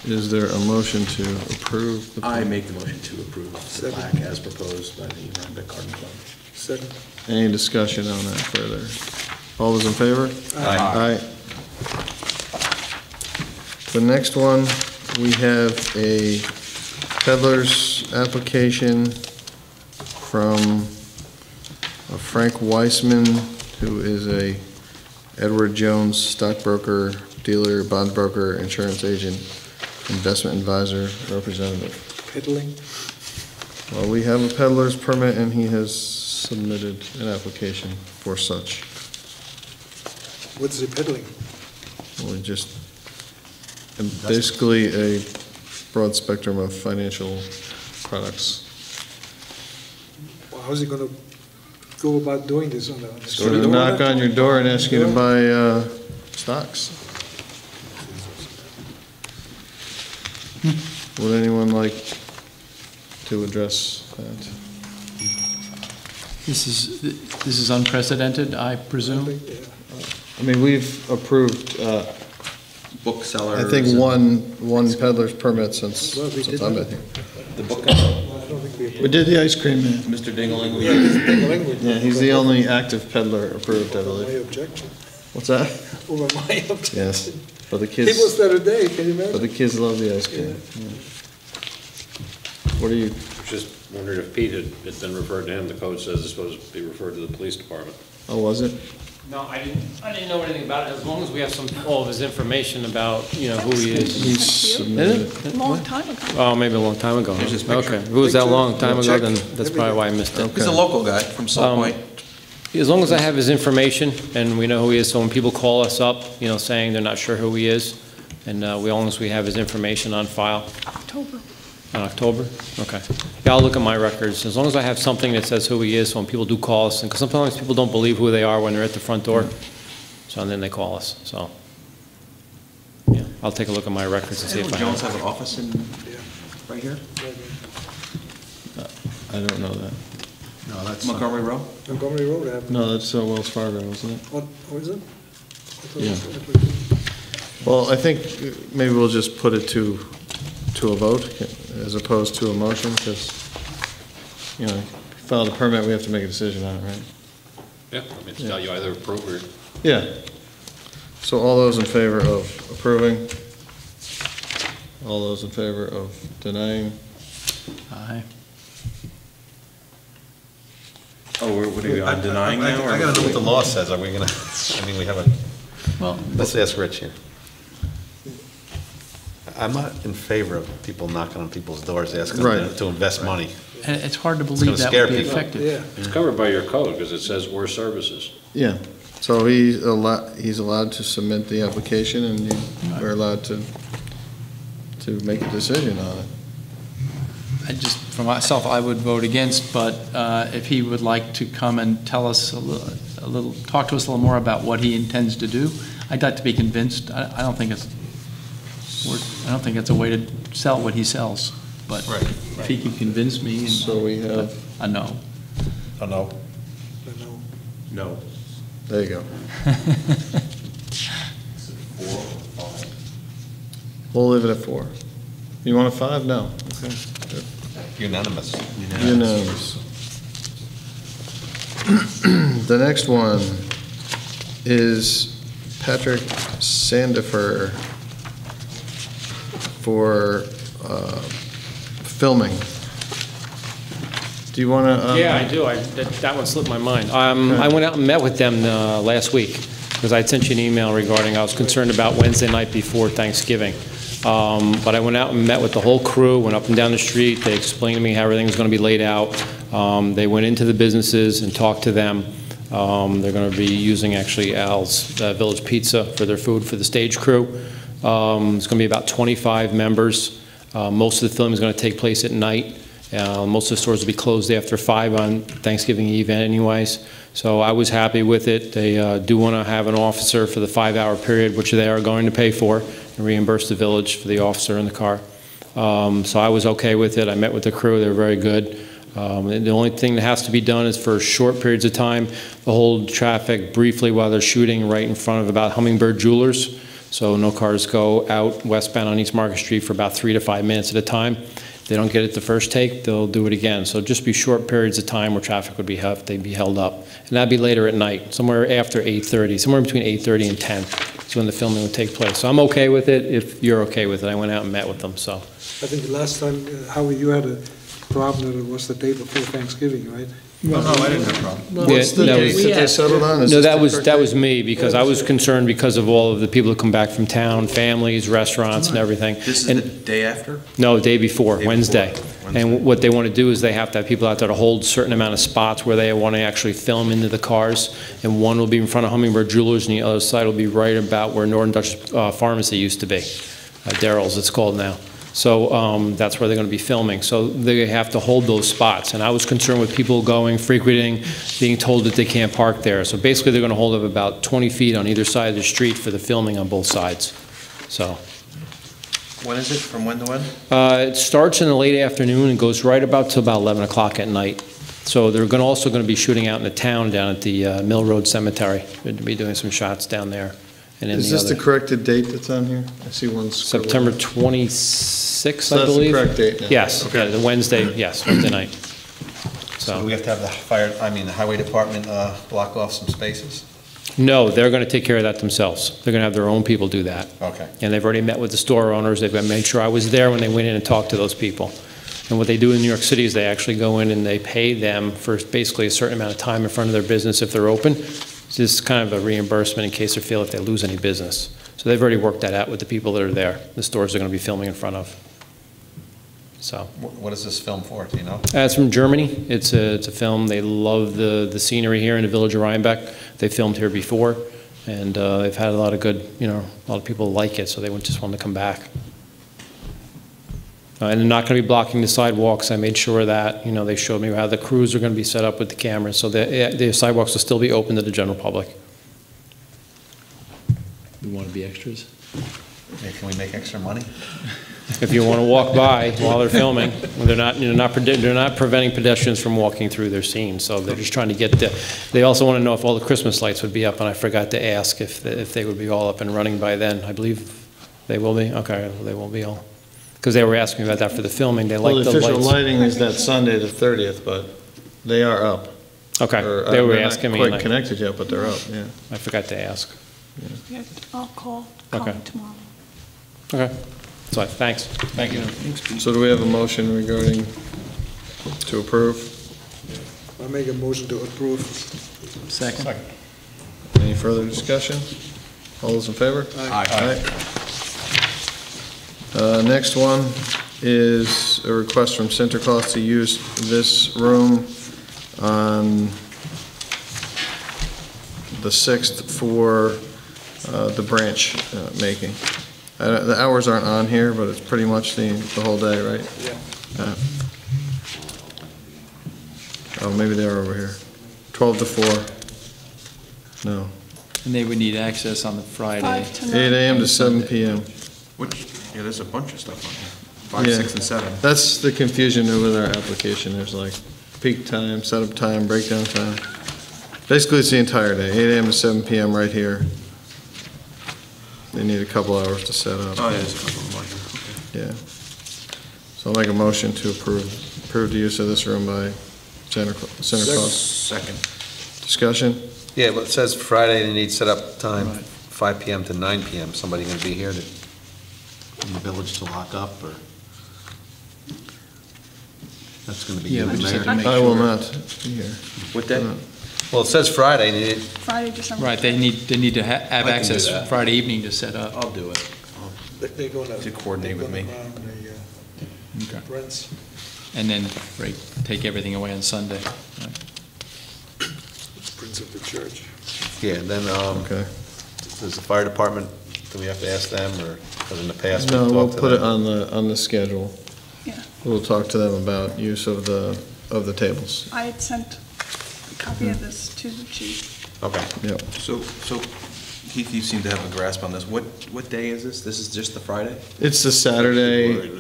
Is there a motion to approve the
I
plaque?
make the motion to approve the plaque as proposed by the Rhinebeck Garden Club.
Second.
Any discussion on that further? All those in favor?
Aye.
Aye. The next one, we have a peddler's application from Frank Weissman, who is a Edward Jones stockbroker, dealer, bondbroker, insurance agent, investment advisor, representative.
Peddling?
Well, we have a peddler's permit, and he has submitted an application for such.
What's the peddling?
Well, just basically a broad spectrum of financial products.
Well, how's he gonna go about doing this on the
So
street?
knock on your door and ask you to buy stocks. Would anyone like to address that?
This is unprecedented, I presume?
Yeah.
I mean, we've approved,
Booksellers.
I think,
and
one peddler's permit since
Well, we did
I've
that.
been here.
The book,
I don't think we.
We did the ice cream man.
Mr. Dingling.
Yeah, this peddling would-
Yeah, he's the only active peddler approved, I
My
believe.
objection,
What's that?
over my objection.
Yes, but the
He was
kids,
there today, can you
but
imagine?
the kids love the ice cream. Yeah. What are you,
Just wondered if Pete had been referred to him. The code says it's supposed to be referred to the police department.
oh, was it?
No, I didn't know anything about it, as long as we have all of his information about, who he is.
He submitted it.
A long time ago.
Oh, maybe a long time ago.
There's his picture.
Okay, if it was that long time ago,
Check.
then that's probably why I missed it.
He's a local guy from Salt Point.
As long as I have his information and we know who he is, so when people call us up, saying they're not sure who he is, and as long as we have his information on file.
October.
In October? Okay. Yeah, I'll look at my records. As long as I have something that says who he is, so when people do call us, because sometimes people don't believe who they are when they're at the front door, so and then they call us, so. Yeah, I'll take a look at my records and see if I
Jones
have.
have an office in, right here?
I don't know that.
No, that's,
Montgomery Row?
Montgomery Road, I have.
No, that's Wells Fargo, isn't it?
What is it? I thought it
Yeah.
was-
Well, I think maybe we'll just put it to a vote as opposed to a motion, because, you know, if you file the permit, we have to make a decision on it, right?
Yeah, I mean, it's you either approve or
Yeah. So all those in favor of approving? All those in favor of denying?
Aye.
Oh, what are we on, denying now?
I gotta know what the law says. Are we gonna, I mean, we have a,
Well,
let's ask Rich here. I'm not in favor of people knocking on people's doors asking them
Right.
to invest money.
and it's hard to
gonna
believe that
scare
would be
people.
effective.
Yeah.
it's covered by your code because it says or services.
Yeah. So he's allowed to submit the application, and we're allowed to make a decision on it.
I just, for myself, I would vote against, but if he would like to come and tell us a little, talk to us a little more about what he intends to do, I'd like to be convinced. I don't think it's a way to sell what he sells, but
Right.
if he can convince me. and-
So we have,
A no.
Oh, no.
No.
there you go. We'll leave it at 4. You want a 5? No. Okay. Good.
Unanimous.
Unanimous. The next one is Patrick Sandifer for filming. Do you want to?
Yeah, I do. That one slipped my mind. I went out and met with them last week, because I sent you an email regarding, I was concerned about Wednesday night before Thanksgiving. But I went out and met with the whole crew, went up and down the street, they explained to me how everything was going to be laid out. They went into the businesses and talked to them. They're going to be using actually Al's Village Pizza for their food for the stage crew. It's going to be about 25 members. Most of the filming is going to take place at night. Most of the stores will be closed after 5 on Thanksgiving Eve anyways. So I was happy with it. They do want to have an officer for the 5-hour period, which they are going to pay for, and reimburse the village for the officer in the car. So I was okay with it. I met with the crew. They're very good. The only thing that has to be done is for short periods of time, they'll hold traffic briefly while they're shooting right in front of about Hummingbird Jewelers. So no cars go out westbound on East Market Street for about 3 to 5 minutes at a time. If they don't get it the first take, they'll do it again. So just be short periods of time where traffic would be they'd be held up. And that'd be later at night, somewhere after 8:30, somewhere between 8:30 and 10 is when the filming would take place. So I'm okay with it if you're okay with it. I went out and met with them, so.
I think the last time, Howie, you had a problem that it was the day before Thanksgiving, right?
No, I didn't have a problem.
What's the date that they settled on? Is
No,
this
that
the
was,
correct
that
date?
was me, because I was concerned because of all of the people that come back from town, families, restaurants and everything.
This is
And-
the day after?
No, day before,
Day before,
Wednesday.
Wednesday.
And what they want to do is they have to have people out there to hold a certain amount of spots where they want to actually film into the cars. And one will be in front of Hummingbird Jewelers, and the other side will be right about where Northern Dutch Pharmacy used to be. Daryl's, it's called now. So that's where they're going to be filming. So they have to hold those spots. And I was concerned with people going, frequenting, being told that they can't park there. So basically, they're going to hold up about 20 feet on either side of the street for the filming on both sides. So
When is it, from when to when?
it starts in the late afternoon and goes right about to about 11 o'clock at night. So they're also going to be shooting out in the town down at the Mill Road Cemetery. They're going to be doing some shots down there. And then
Is this the
other-
corrected date that's on here? I see one. scribbled.
September 26th,
So
I
that's the
believe.
correct date now?
Yes,
Okay.
yeah, the Wednesday, yes, Wednesday night.
So
So,
we have to have the highway department block off some spaces?
no, they're going to take care of that themselves. They're going to have their own people do that.
Okay.
And they've already met with the store owners. They've made sure I was there when they went in and talked to those people. And what they do in New York City is they actually go in and they pay them for basically a certain amount of time in front of their business if they're open. It's just kind of a reimbursement in case they feel if they lose any business. So they've already worked that out with the people that are there, the stores they're going to be filming in front of. So.
What is this film for, do you know?
It's from Germany. It's a film. They love the scenery here in the village of Rhinebeck. They filmed here before, and they've had a lot of good, a lot of people like it, so they just want to come back. And they're not going to be blocking the sidewalks. I made sure of that, you know, they showed me how the crews are going to be set up with the cameras, so the sidewalks will still be open to the general public.
We want to be extras?
Hey, can we make extra money?
If you want to walk by while they're filming, they're not preventing pedestrians from walking through their scene, so they're just trying to get they also want to know if all the Christmas lights would be up, and I forgot to ask if they would be all up and running by then. I believe they will be? Okay, they will be all, because they were asking about that for the filming, they like
Well,
the
the
lights.
official lighting is that Sunday, the 30th, but they are up.
Okay,
Or,
they were
they're not
asking me.
quite
and
connected yet, but they're up, yeah.
I forgot to ask.
Yeah, I'll call
Okay.
him tomorrow.
Okay, so, thanks.
Thank you.
So do we have a motion regarding to approve?
I make a motion to approve.
Second.
Any further discussion? All those in favor?
Aye.
Next one is a request from Santa Claus to use this room on the 6th for the branch making. The hours aren't on here, but it's pretty much the whole day, right?
Yeah.
Oh, maybe they are over here. 12 to 4. No.
And they would need access on the Friday.
5 to 9.
8 a.m. to 7 p.m.
Yeah, there's a bunch of stuff on here. 5,
Yeah.
6, and 7.
That's the confusion with our application. There's like peak time, setup time, breakdown time. Basically, it's the entire day, 8 a.m. to 7 p.m. right here. They need a couple hours to set up.
Oh, yeah, there's a couple of them on here.
Yeah. So I'll make a motion to approve the use of this room by Santa Claus.
Second.
Discussion?
Yeah, but it says Friday they need setup time 5 PM to 9 PM. Somebody going to be here in the village to lock up, or? That's going to be
Yeah,
you,
we
the
just have to
mayor?
make
I will
sure.
not be here.
What day?
Well, it says Friday, and it-
Friday, December.
Right, they need to have
can do
access
that.
Friday evening to set up.
I'll do it.
They're gonna.
To coordinate with me.
Okay.
Rents.
And then take everything away on Sunday.
Prince of the church.
yeah, and then,
Okay.
does the fire department, do we have to ask them, or, because in the past
No,
we've
we'll
talked to
put it
them?
on the schedule.
Yeah.
We'll talk to them about use of the tables.
I had sent a copy of this to the chief.
Okay.
Yep.
So Keith, you seem to have a grasp on this. What day is this? This is just the Friday?
It's the Saturday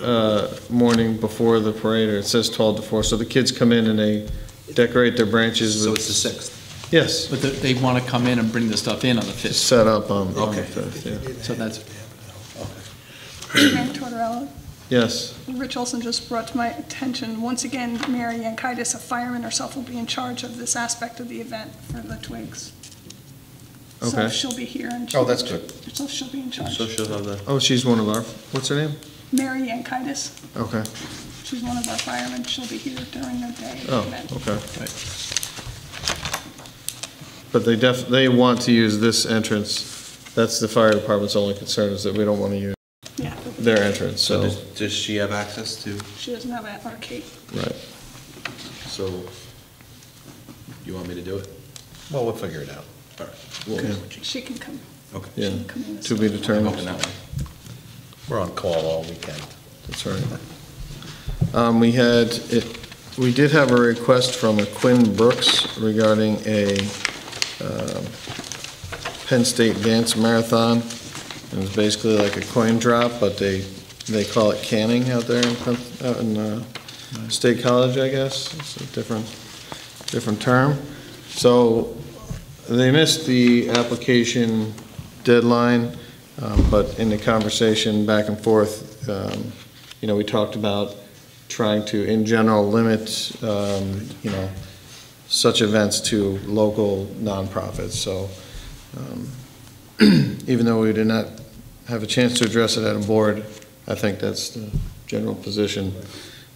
morning before the parade, or it says 12 to 4, so the kids come in and they decorate their branches
So
with,
it's the 6th?
yes,
But they want to come in and bring the stuff in on the 5th.
set up on the
Okay.
5th, yeah.
So that's,
Mayor Tortorella,
Yes,
Rich Olson just brought to my attention, once again, Mary Yankitis, a fireman herself, will be in charge of this aspect of the event for the Twigs. So
Okay.
she'll be here and.
Oh, that's good.
So she'll be in charge.
So she'll have the,
oh, she's one of our, what's her name?
Mary Yankitis,
Okay,
she's one of our firemen, she'll be here during the day of the
oh,
event.
okay. But they want to use this entrance, that's the fire department's only concern, is that we don't want to use
Yeah,
their entrance,
so
so,
does she have access to,
she doesn't have an arcade.
right.
so you want me to do it?
Well, we'll figure it out.
All right.
Okay.
She can come.
Okay.
Yeah,
She can come in this
to be
way.
determined.
Open that way.
We're on call all weekend.
That's right. We did have a request from a Quinn Brooks regarding a Penn State dance marathon. It was basically like a coin drop, but they call it canning out there out in State College, I guess. It's a different term. So they missed the application deadline, but in the conversation back and forth, we talked about trying to, in general, limit, such events to local nonprofits. So even though we did not have a chance to address it at a board, I think that's the general position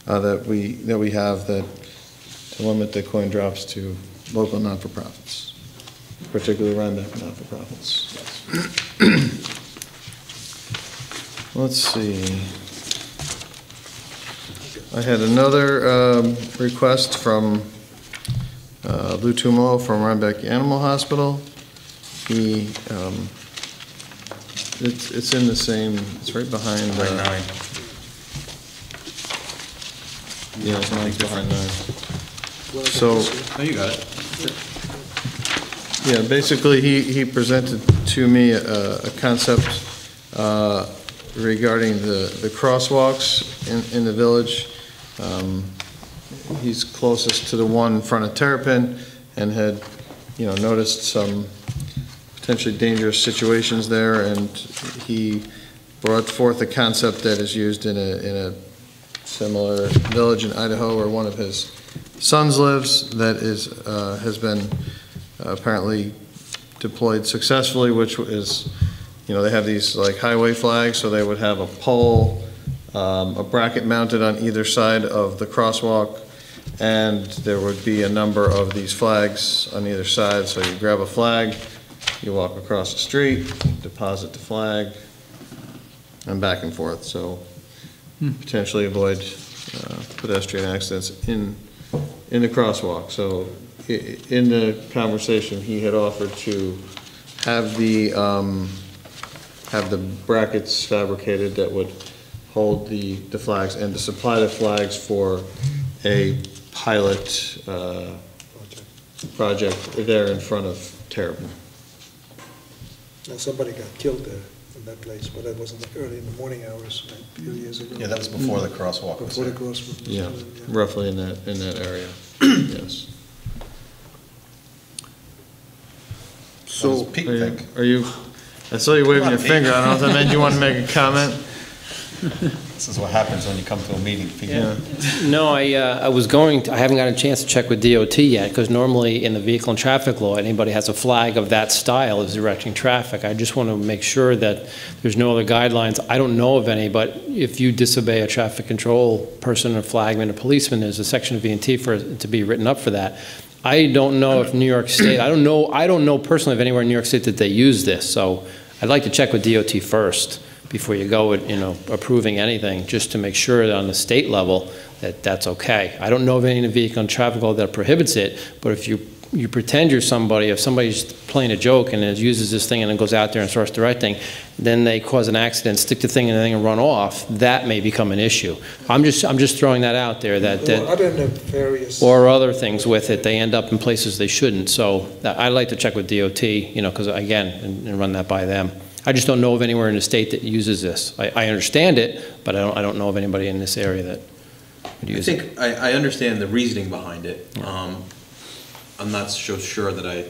that we have, that to limit the coin drops to local not-for-profits, particularly Rhinebeck not-for-profits. Let's see. I had another request from Lou Tumolo from Rhinebeck Animal Hospital. It's in the same, it's right behind.
Line 9.
Yeah, mine's behind there. So,
Oh, you got it.
yeah, basically, he presented to me a concept regarding the crosswalks in the village. He's closest to the one in front of Terrapin and had, noticed some potentially dangerous situations there, and he brought forth a concept that is used in a similar village in Idaho where one of his sons lives that has been apparently deployed successfully, which is, they have these like highway flags, so they would have a pole, a bracket mounted on either side of the crosswalk, and there would be a number of these flags on either side. So you grab a flag, you walk across the street, deposit the flag, and back and forth. So potentially avoid pedestrian accidents in the crosswalk. So in the conversation, he had offered to have the brackets fabricated that would hold the flags and to supply the flags for a pilot project there in front of Terrapin.
Now, somebody got killed there in that place, but that was early in the morning hours, a few years ago.
Yeah, that was before the crosswalk was
Before the
there.
crosswalk.
Yeah, roughly in that area, yes.
What does Pete think?
Are you, I saw you waving your finger, I don't know if that meant you want to make a comment?
This is what happens when you come to a meeting, Pete.
Yeah.
No, I haven't got a chance to check with DOT yet, because normally in the vehicle and traffic law, anybody has a flag of that style is directing traffic. I just want to make sure that there's no other guidelines. I don't know of any, but if you disobey a traffic control person, a flagman, a policeman, there's a section of V&T for it to be written up for that. I don't know if New York State, I don't know personally of anywhere in New York State that they use this, so I'd like to check with DOT first before you go with, approving anything, just to make sure that on the state level that that's okay. I don't know of any in the vehicle and traffic law that prohibits it, but if you pretend you're somebody, if somebody's playing a joke and uses this thing and then goes out there and starts directing, then they cause an accident, stick the thing in the thing and run off, that may become an issue. I'm just throwing that out there that
Other nefarious.
or other things with it, they end up in places they shouldn't. So I'd like to check with DOT, because again, and run that by them. I just don't know of anywhere in the state that uses this. I understand it, but I don't know of anybody in this area that would use it.
I think I understand the reasoning behind it. I'm not so sure that I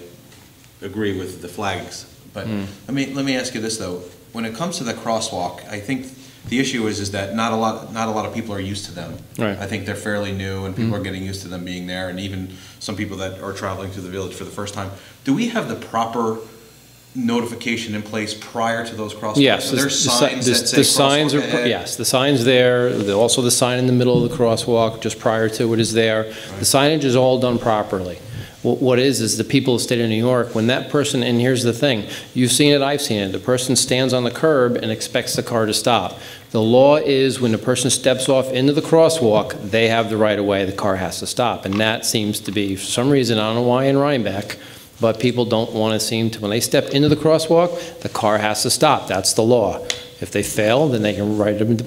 agree with the flags, but let me ask you this though. When it comes to the crosswalk, I think the issue is that not a lot of people are used to them.
Right.
I think they're fairly new, and people are getting used to them being there, and even some people that are traveling to the village for the first time. Do we have the proper notification in place prior to those crosswalks?
Yes,
So there's signs that say
the signs
crosswalk
are,
ahead?
yes, the sign's there. Also the sign in the middle of the crosswalk, just prior to it, is there. The signage is all done properly. What is the people of the state of New York, when that person, and here's the thing, you've seen it, I've seen it, the person stands on the curb and expects the car to stop. The law is when the person steps off into the crosswalk, they have the right of way, the car has to stop. And that seems to be, for some reason, I don't know why in Rhinebeck, but people don't want to seem to, when they step into the crosswalk, the car has to stop. That's the law. If they fail, then they can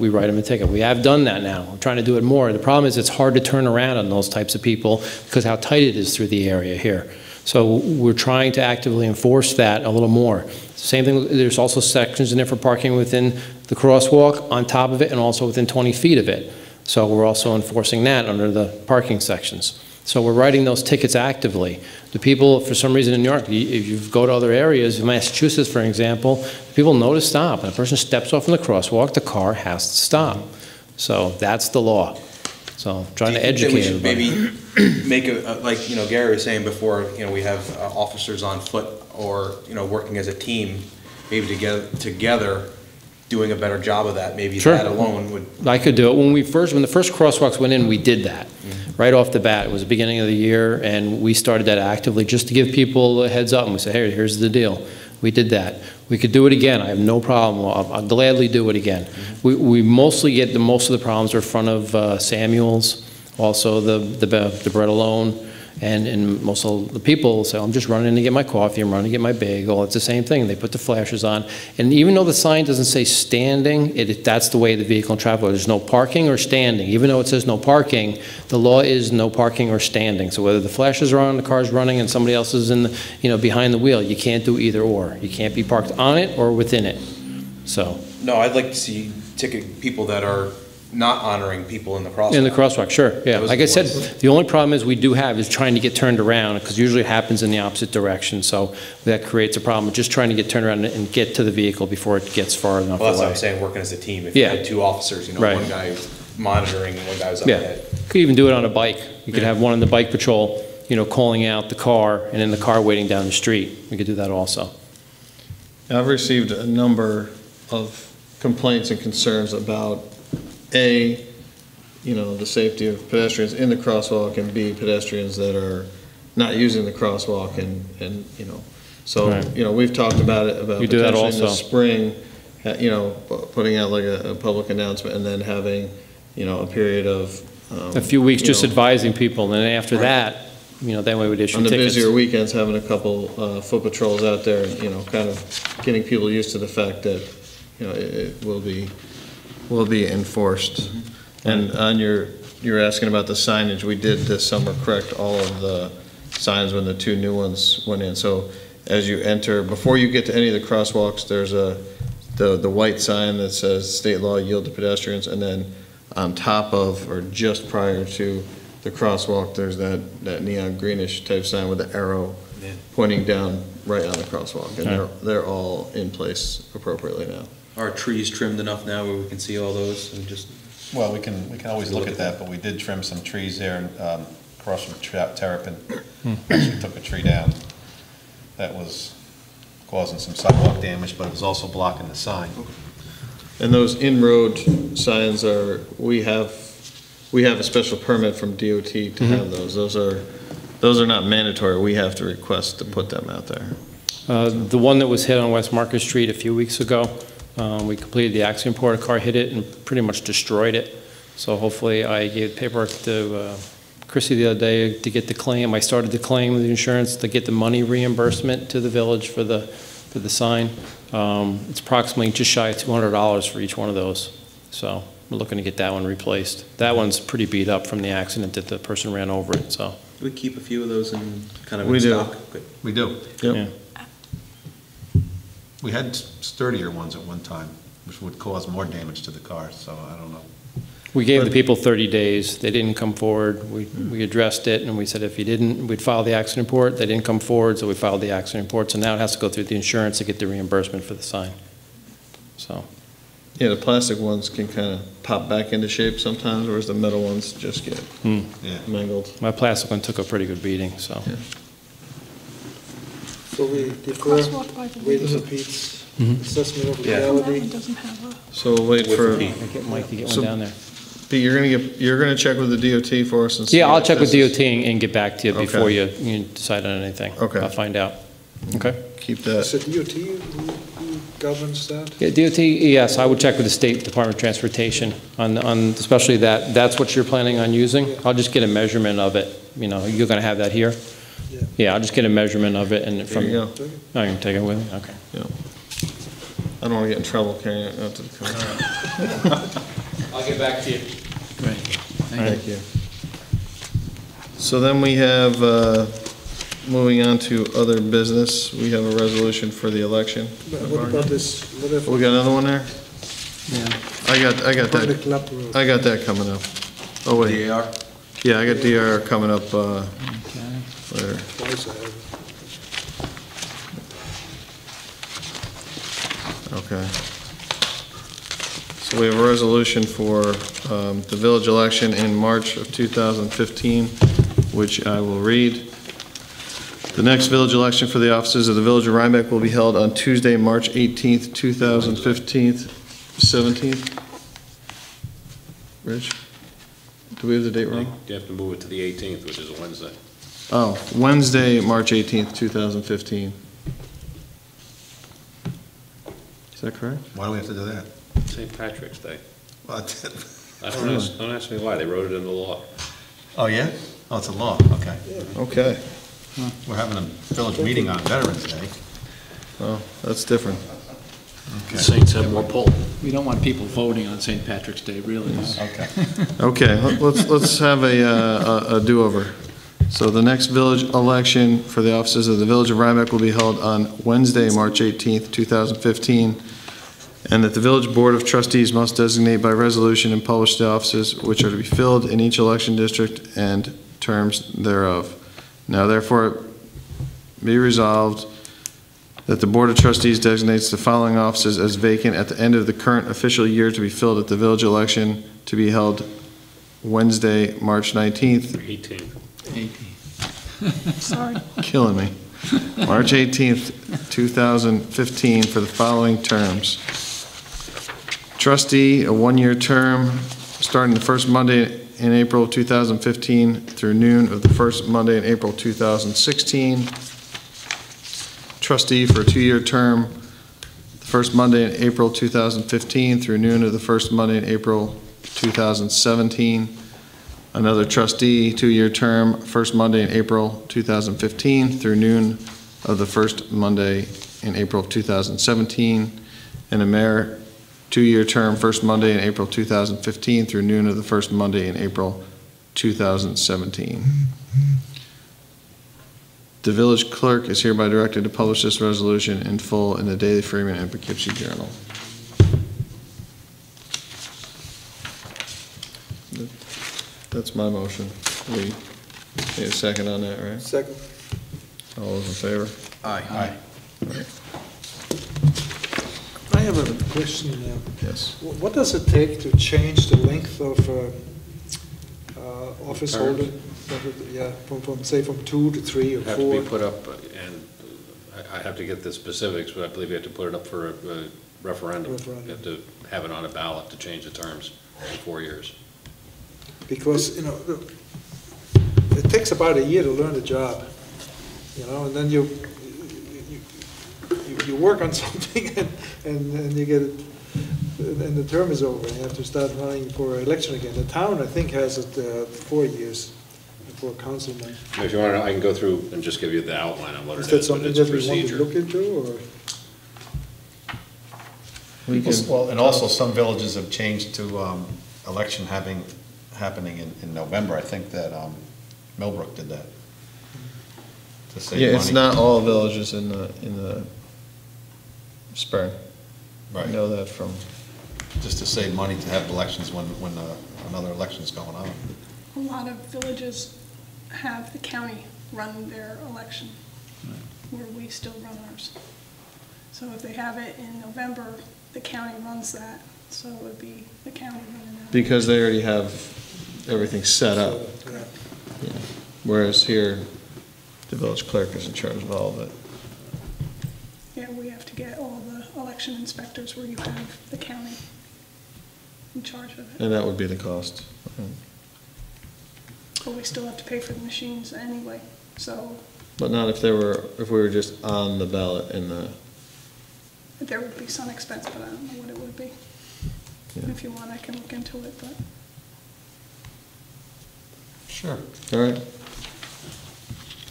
we write them a ticket. We have done that now. We're trying to do it more. The problem is it's hard to turn around on those types of people because how tight it is through the area here. So we're trying to actively enforce that a little more. Same thing, there's also sections in there for parking within the crosswalk, on top of it, and also within 20 feet of it. So we're also enforcing that under the parking sections. So we're writing those tickets actively. The people, for some reason in New York, if you go to other areas, in Massachusetts, for example, people know to stop. When a person steps off in the crosswalk, the car has to stop. So that's the law. So trying to educate everybody.
Maybe make a, like, Gary was saying before, we have officers on foot or, working as a team, maybe together doing a better job of that. Maybe
Sure.
that alone would.
I could do it. When the first crosswalks went in, we did that. Right off the bat. It was the beginning of the year, and we started that actively just to give people a heads up, and we said, hey, here's the deal. We did that. We could do it again. I have no problem. I'll gladly do it again. We mostly get most of the problems are in front of Samuel's, also the bread alone, And most of the people say, I'm just running to get my coffee, I'm running to get my bagel. It's the same thing. They put the flashers on. And even though the sign doesn't say standing, that's the way the vehicle and traffic law. There's no parking or standing. Even though it says no parking, the law is no parking or standing. So whether the flashers are on, the car's running, and somebody else is behind the wheel, you can't do either or. You can't be parked on it or within it. So.
No, I'd like to see ticket people that are not honoring people in the crosswalk.
In the crosswalk, sure, yeah.
Those
Like
are
I
the
said,
ones.
the only problem is we do have is trying to get turned around, because usually it happens in the opposite direction, so that creates a problem, just trying to get turned around and get to the vehicle before it gets far enough away.
Well, that's what I'm saying, working as a team. If you
Yeah.
had two officers,
Right.
one guy monitoring and one guy was up
Yeah,
ahead.
could even do it on a bike. You could have one on the bike patrol, calling out the car, and in the car waiting down the street. We could do that also.
I've received a number of complaints and concerns about, A, the safety of pedestrians in the crosswalk, and B, pedestrians that are not using the crosswalk, and so,
Right.
we've talked about it, about
We do that
potentially in the
also.
spring, putting out like a public announcement, and then having, a period of.
A few weeks just
you know,
advising people, and then after that, then we would issue
on the
tickets.
busier weekends, having a couple foot patrols out there, and, kind of getting people used to the fact that, it will be enforced. And on you're asking about the signage, we did this summer correct all of the signs when the two new ones went in. So as you enter, before you get to any of the crosswalks, there's the white sign that says state law yield to pedestrians, and then on top of, or just prior to the crosswalk, there's that neon greenish type sign with the arrow pointing down right on the crosswalk, and they're all in place appropriately now.
Are trees trimmed enough now where we can see all those and just?
Well, we can always look at that, but we did trim some trees there across from Terrapin. Actually took a tree down that was causing some sidewalk damage, but it was also blocking the sign.
And those in-road signs we have a special permit from DOT to have those. Those are not mandatory. We have to request to put them out there.
The one that was hit on West Market Street a few weeks ago, we completed the accident report. A car hit it and pretty much destroyed it. So hopefully, I gave paperwork to Chrissy the other day to get the claim. I started the claim with the insurance to get the money reimbursement to the village for the sign. It's approximately just shy of $200 for each one of those. So we're looking to get that one replaced. That one's pretty beat up from the accident that the person ran over it, so.
Do we keep a few of those in kind of
We
in
do.
stock? Good.
We do.
Yep.
Yeah.
We had sturdier ones at one time, which would cause more damage to the car, so I don't know.
We gave the people 30 days. They didn't come forward. We addressed it, and we said if you didn't, we'd file the accident report. They didn't come forward, so we filed the accident report. So now it has to go through the insurance to get the reimbursement for the sign. So.
Yeah, the plastic ones can kind of pop back into shape sometimes, whereas the metal ones just get mangled.
My plastic one took a pretty good beating, so.
Yeah.
So we defer,
Crosswalk by the
waiting for Pete's
Mhm.
assessment of
Yeah.
That
reality.
one doesn't have a.
So we'll wait for,
Pete.
I get Mike to get
So-
one down there.
Pete, you're gonna check with the DOT for us and see.
Yeah, I'll
if
check with
this is-
DOT and get back to you
Okay.
before you decide on anything.
Okay.
I'll find out. Okay?
Keep
Is
that.
it DOT who governs that?
Yeah, DOT, yes, I would check with the State Department of Transportation on especially that's what you're planning on using. I'll just get a measurement of it. You're going to have that here?
Yeah.
Yeah, I'll just get a measurement of it and
There
from.
you go.
Oh, you can take it with me? Okay.
Yeah. I don't wanna get in trouble carrying it out to the car.
I'll get back to you.
Great.
Thank you. So then we have, moving on to other business, we have a resolution for the election.
But what about this, whatever,
We got another one there?
Yeah.
I got
from the
that,
club road?
I got that coming up. Oh, wait.
DAR?
Yeah, I got DR coming up,
Okay.
later.
Twice I have.
Okay. So we have a resolution for the village election in March of 2015, which I will read. The next village election for the offices of the Village of Rhinebeck will be held on Tuesday, March 18th, 2015, 17th. Rich? Do we have the date wrong?
You have to move it to the 18th, which is a Wednesday.
Oh, Wednesday, March 18th, 2015. Is that correct?
Why do we have to do that?
St. Patrick's Day.
Well,
Don't ask me why, they wrote it in the law.
Oh, yeah? Oh, it's a law, okay.
Okay,
We're having a village meeting on Veterans Day.
well, that's different.
The Saints have more pull.
We don't want people voting on St. Patrick's Day, really.
Okay.
Okay, let's have a do-over. So the next village election for the offices of the Village of Rhinebeck will be held on Wednesday, March 18th, 2015, and that the Village Board of Trustees must designate by resolution and publish the offices which are to be filled in each election district and terms thereof. Now therefore be resolved that the Board of Trustees designates the following offices as vacant at the end of the current official year to be filled at the village election to be held Wednesday, March 19th.
18th.
Sorry.
Killing me. March 18th, 2015, for the following terms. Trustee, a one-year term starting the first Monday in April 2015 through noon of the first Monday in April 2016. Trustee for a two-year term, the first Monday in April 2015 through noon of the first Monday in April 2017. Another trustee, two-year term, first Monday in April 2015 through noon of the first Monday in April 2017. And a mayor, two-year term, first Monday in April 2015 through noon of the first Monday in April 2017. The village clerk is hereby directed to publish this resolution in full in the Daily Freeman and Poughkeepsie Journal. That's my motion. We need a second on that, right?
Second.
All those in favor?
Aye.
I have a question.
Yes.
What does it take to change the length of office
Terms?
holder? Yeah, from say from 2 to 3 or
Have
4.
to be put up, and I have to get the specifics, but I believe you have to put it up for a referendum.
Referendum.
You have to have it on a ballot to change the terms in 4 years.
Because, it takes about a year to learn the job, and then you work on something and you get it, and the term is over, and you have to start running for election again. The town, I think, has it 4 years for a councilman.
If you want to, I can go through and just give you the outline of what it
Is
is,
that
but
something
it's
that we want to
procedure.
look into, or?
We can,
Well, and also some villages have changed to election happening in November. I think that Millbrook did that. To save
yeah, it's
money.
not all villages in the spring.
Right.
I know that from,
Just to save money to have elections when another election's going on.
A lot of villages have the county run their election, where we still run ours. So if they have it in November, the county runs that, so it would be the county running that.
because they already have everything set up.
Yeah.
Yeah. Whereas here, the village clerk is in charge of all of it.
Yeah, we have to get all the election inspectors where you have the county in charge of it.
And that would be the cost.
But we still have to pay for the machines anyway, so
But not if we were just on the ballot in the,
there would be some expense, but I don't know what it would be.
Yeah.
If you want, I can look into it, but
Sure.
all right?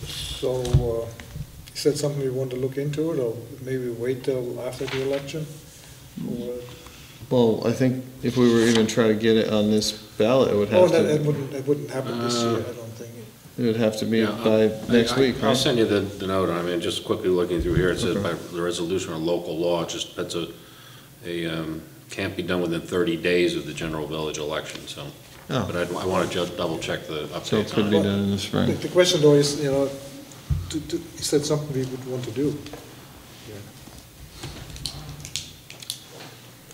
So, is that something we want to look into it, or maybe wait till after the election? Or-
Well, I think if we were even trying to get it on this ballot, it would
Oh,
have
that
to,
wouldn't happen this year, I don't think.
it would have to be
Yeah,
by next week,
I'll
right?
send you the note. I mean, just quickly looking through here, it says
Okay.
by the resolution or local law, that's can't be done within 30 days of the general village election, so.
Oh.
But I want to just double check the
So it
updates
could
on
be
it.
done in the spring.
The question though is, is that something we would want to do?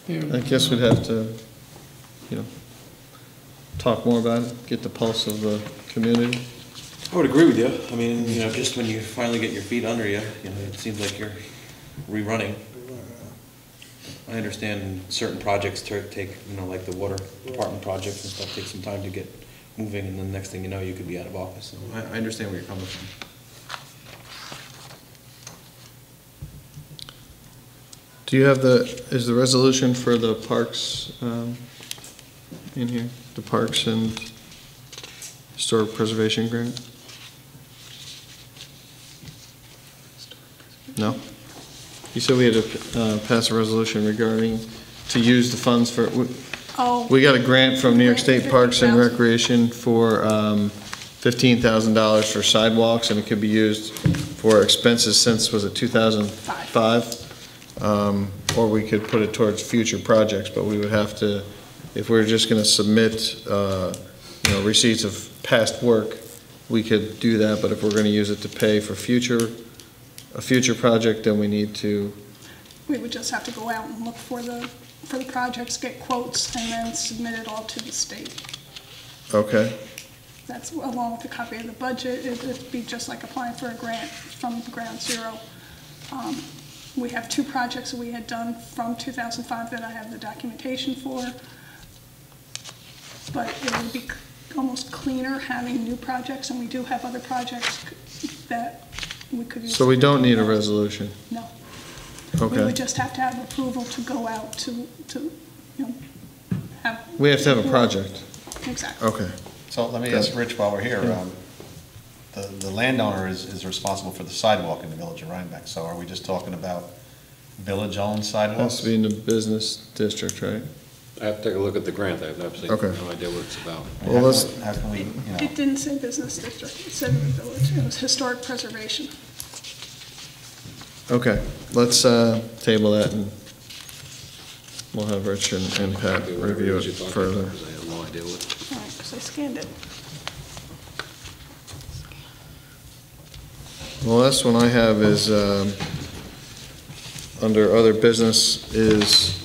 I guess we'd have to, talk more about it, get the pulse of the community.
I would agree with you. I mean, just when you finally get your feet under you, it seems like you're rerunning. I understand certain projects take, like the water department projects and stuff, take some time to get moving, and then next thing you know, you could be out of office. So I understand where you're coming from.
Do you have is the resolution for the parks in here? The parks and Historic Preservation Grant? No? You said we had to pass a resolution regarding to use the funds for,
Oh,
we got a grant from New York State Parks and Recreation for $15,000 for sidewalks, and it could be used for expenses since, was it 2005? Or we could put it towards future projects, but we would have to, if we're just going to submit, receipts of past work, we could do that, but if we're going to use it to pay for a future project, then we need to.
we would just have to go out and look for the projects, get quotes, and then submit it all to the state.
Okay.
That's along with a copy of the budget. It'd be just like applying for a grant from ground zero. We have 2 projects that we had done from 2005 that I have the documentation for. But it would be almost cleaner having new projects, and we do have other projects that we could use.
So we don't need a resolution?
No.
Okay.
We would just have to have approval to go out to have.
We have to have a project.
Exactly.
Okay.
So let me ask Rich while we're here, the landowner is responsible for the sidewalk in the village of Rhinebeck, so are we just talking about village-owned
Has
sidewalks?
to be in the business district, right?
I have to take a look at the grant. I have absolutely
Okay.
no idea what it's about.
Well, let's,
How can we,
It didn't say business district, it said in the village, it was historic preservation.
okay, let's table that, and we'll have Rich and Pat review it further.
Because I have no idea what.
All right, because I scanned it.
The last one I have is, under other business, is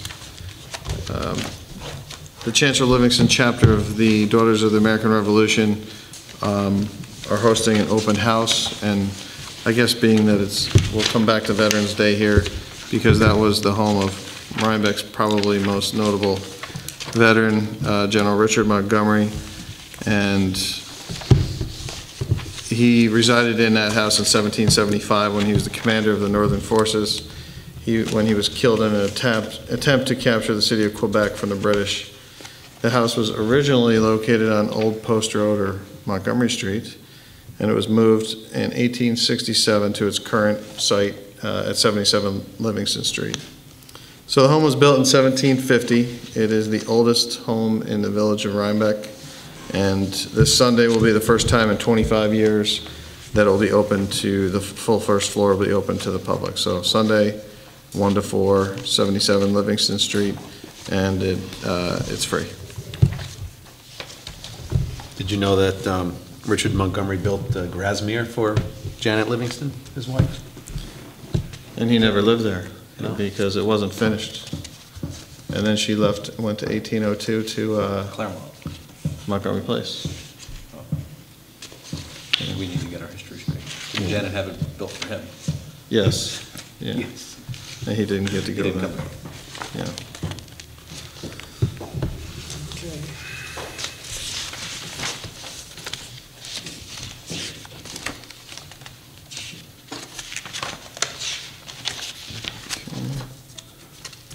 the Chancellor Livingston chapter of the Daughters of the American Revolution are hosting an open house, and I guess being that we'll come back to Veterans Day here, because that was the home of Rhinebeck's probably most notable veteran, General Richard Montgomery, and he resided in that house in 1775 when he was the commander of the Northern Forces. When he was killed in an attempt to capture the city of Quebec from the British. The house was originally located on Old Post Road or Montgomery Street, and it was moved in 1867 to its current site at 77 Livingston Street. So the home was built in 1750. It is the oldest home in the village of Rhinebeck, and this Sunday will be the first time in 25 years that it will be open to, the full first floor will be open to the public. So Sunday, 1 to 4, 77 Livingston Street, and it's free.
did you know that Richard Montgomery built Grasmere for Janet Livingston, his wife?
And he never lived there,
No.
because it wasn't finished. And then she left, went to 1802 to
Claremont.
Montgomery Place.
And we need to get our history straight. Did Janet have it built for him?
Yes, yeah.
Yes.
And he didn't get to
He
go
didn't
there.
come.
Yeah.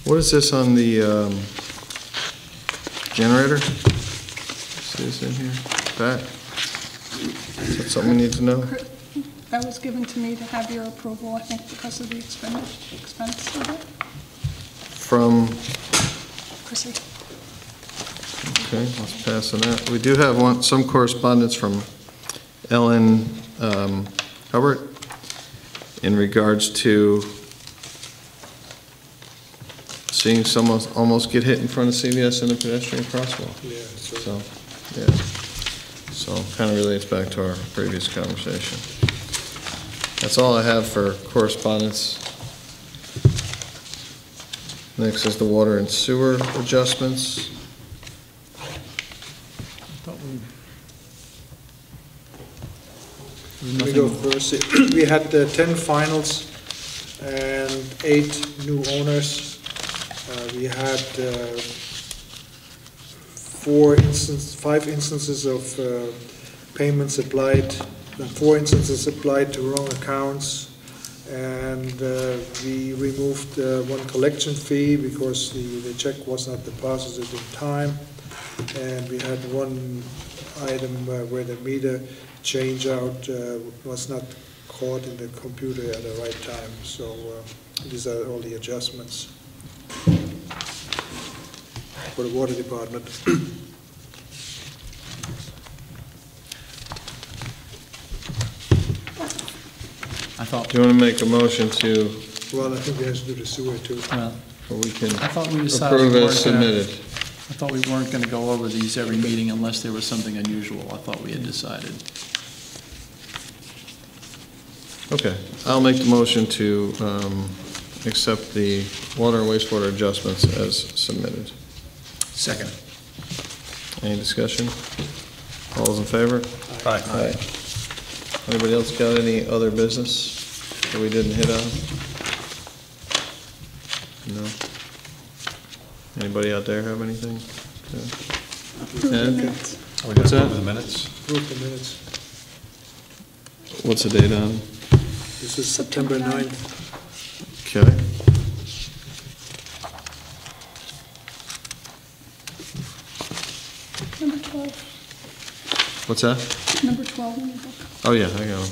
What is this on the generator? See this in here? Pat? Is that something we need to know?
That was given to me to have your approval, I think, because of the expense of it.
From,
Chrissy.
okay, let's pass on that. We do have some correspondence from Ellen Hubbard in regards to seeing someone almost get hit in front of CVS in a pedestrian crosswalk.
Yeah,
So, yeah. So kind of relates back to our previous conversation. That's all I have for correspondence. Next is the water and sewer adjustments.
Let me go first. We had 10 finals and 8 new owners. We had 5 instances of payments applied, 4 instances applied to wrong accounts, and we removed 1 collection fee because the check was not deposited in time, and we had 1 item where the meter change out was not caught in the computer at the right time. So these are all the adjustments for the water department.
I thought,
Do you want to make a motion to,
Well, I think we have to do the sewer too.
well,
or we can
I thought we decided
approve
we
as
weren't gonna-
submitted?
I thought we weren't going to go over these every meeting unless there was something unusual. I thought we had decided.
Okay, I'll make the motion to accept the water and wastewater adjustments as submitted.
Second.
Any discussion? All those in favor? Aye. Anybody else got any other business that we didn't hit on? No? Anybody out there have anything? Ed? What's that?
The minutes?
Approve the minutes.
What's the date on?
This is September 9th.
Okay.
Number 12,
What's that?
number 12 in your book.
Oh, yeah, I got them.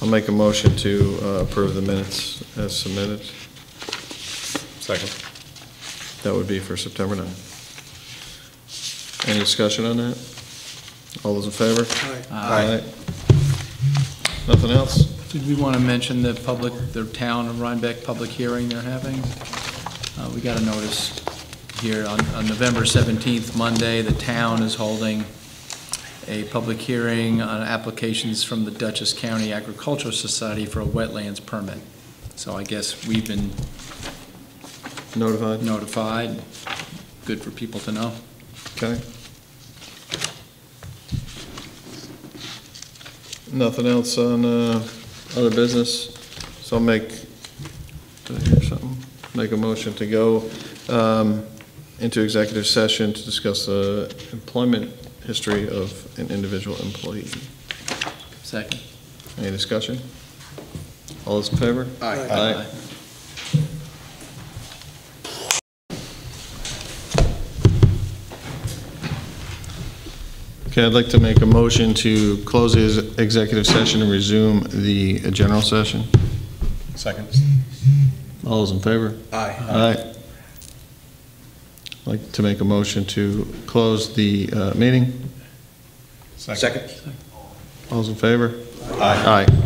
I'll make a motion to approve the minutes as submitted.
Second.
That would be for September 9th. Any discussion on that? All those in favor?
Aye.
Nothing else?
Did we want to mention the town of Rhinebeck public hearing they're having? We got a notice here on November 17th, Monday, the town is holding a public hearing on applications from the Dutchess County Agricultural Society for a wetlands permit. So I guess we've been notified. Good for people to know.
Okay. Nothing else on other business? So I'll make, did I hear something? Make a motion to go into executive session to discuss the employment history of an individual employee.
Second.
Any discussion? All those in favor?
Aye.
Aye. Okay, I'd like to make a motion to close the executive session and resume the general session.
Second.
All those in favor?
Aye.
Aye. I'd like to make a motion to close the meeting.
Second.
All those in favor?
Aye.
Aye.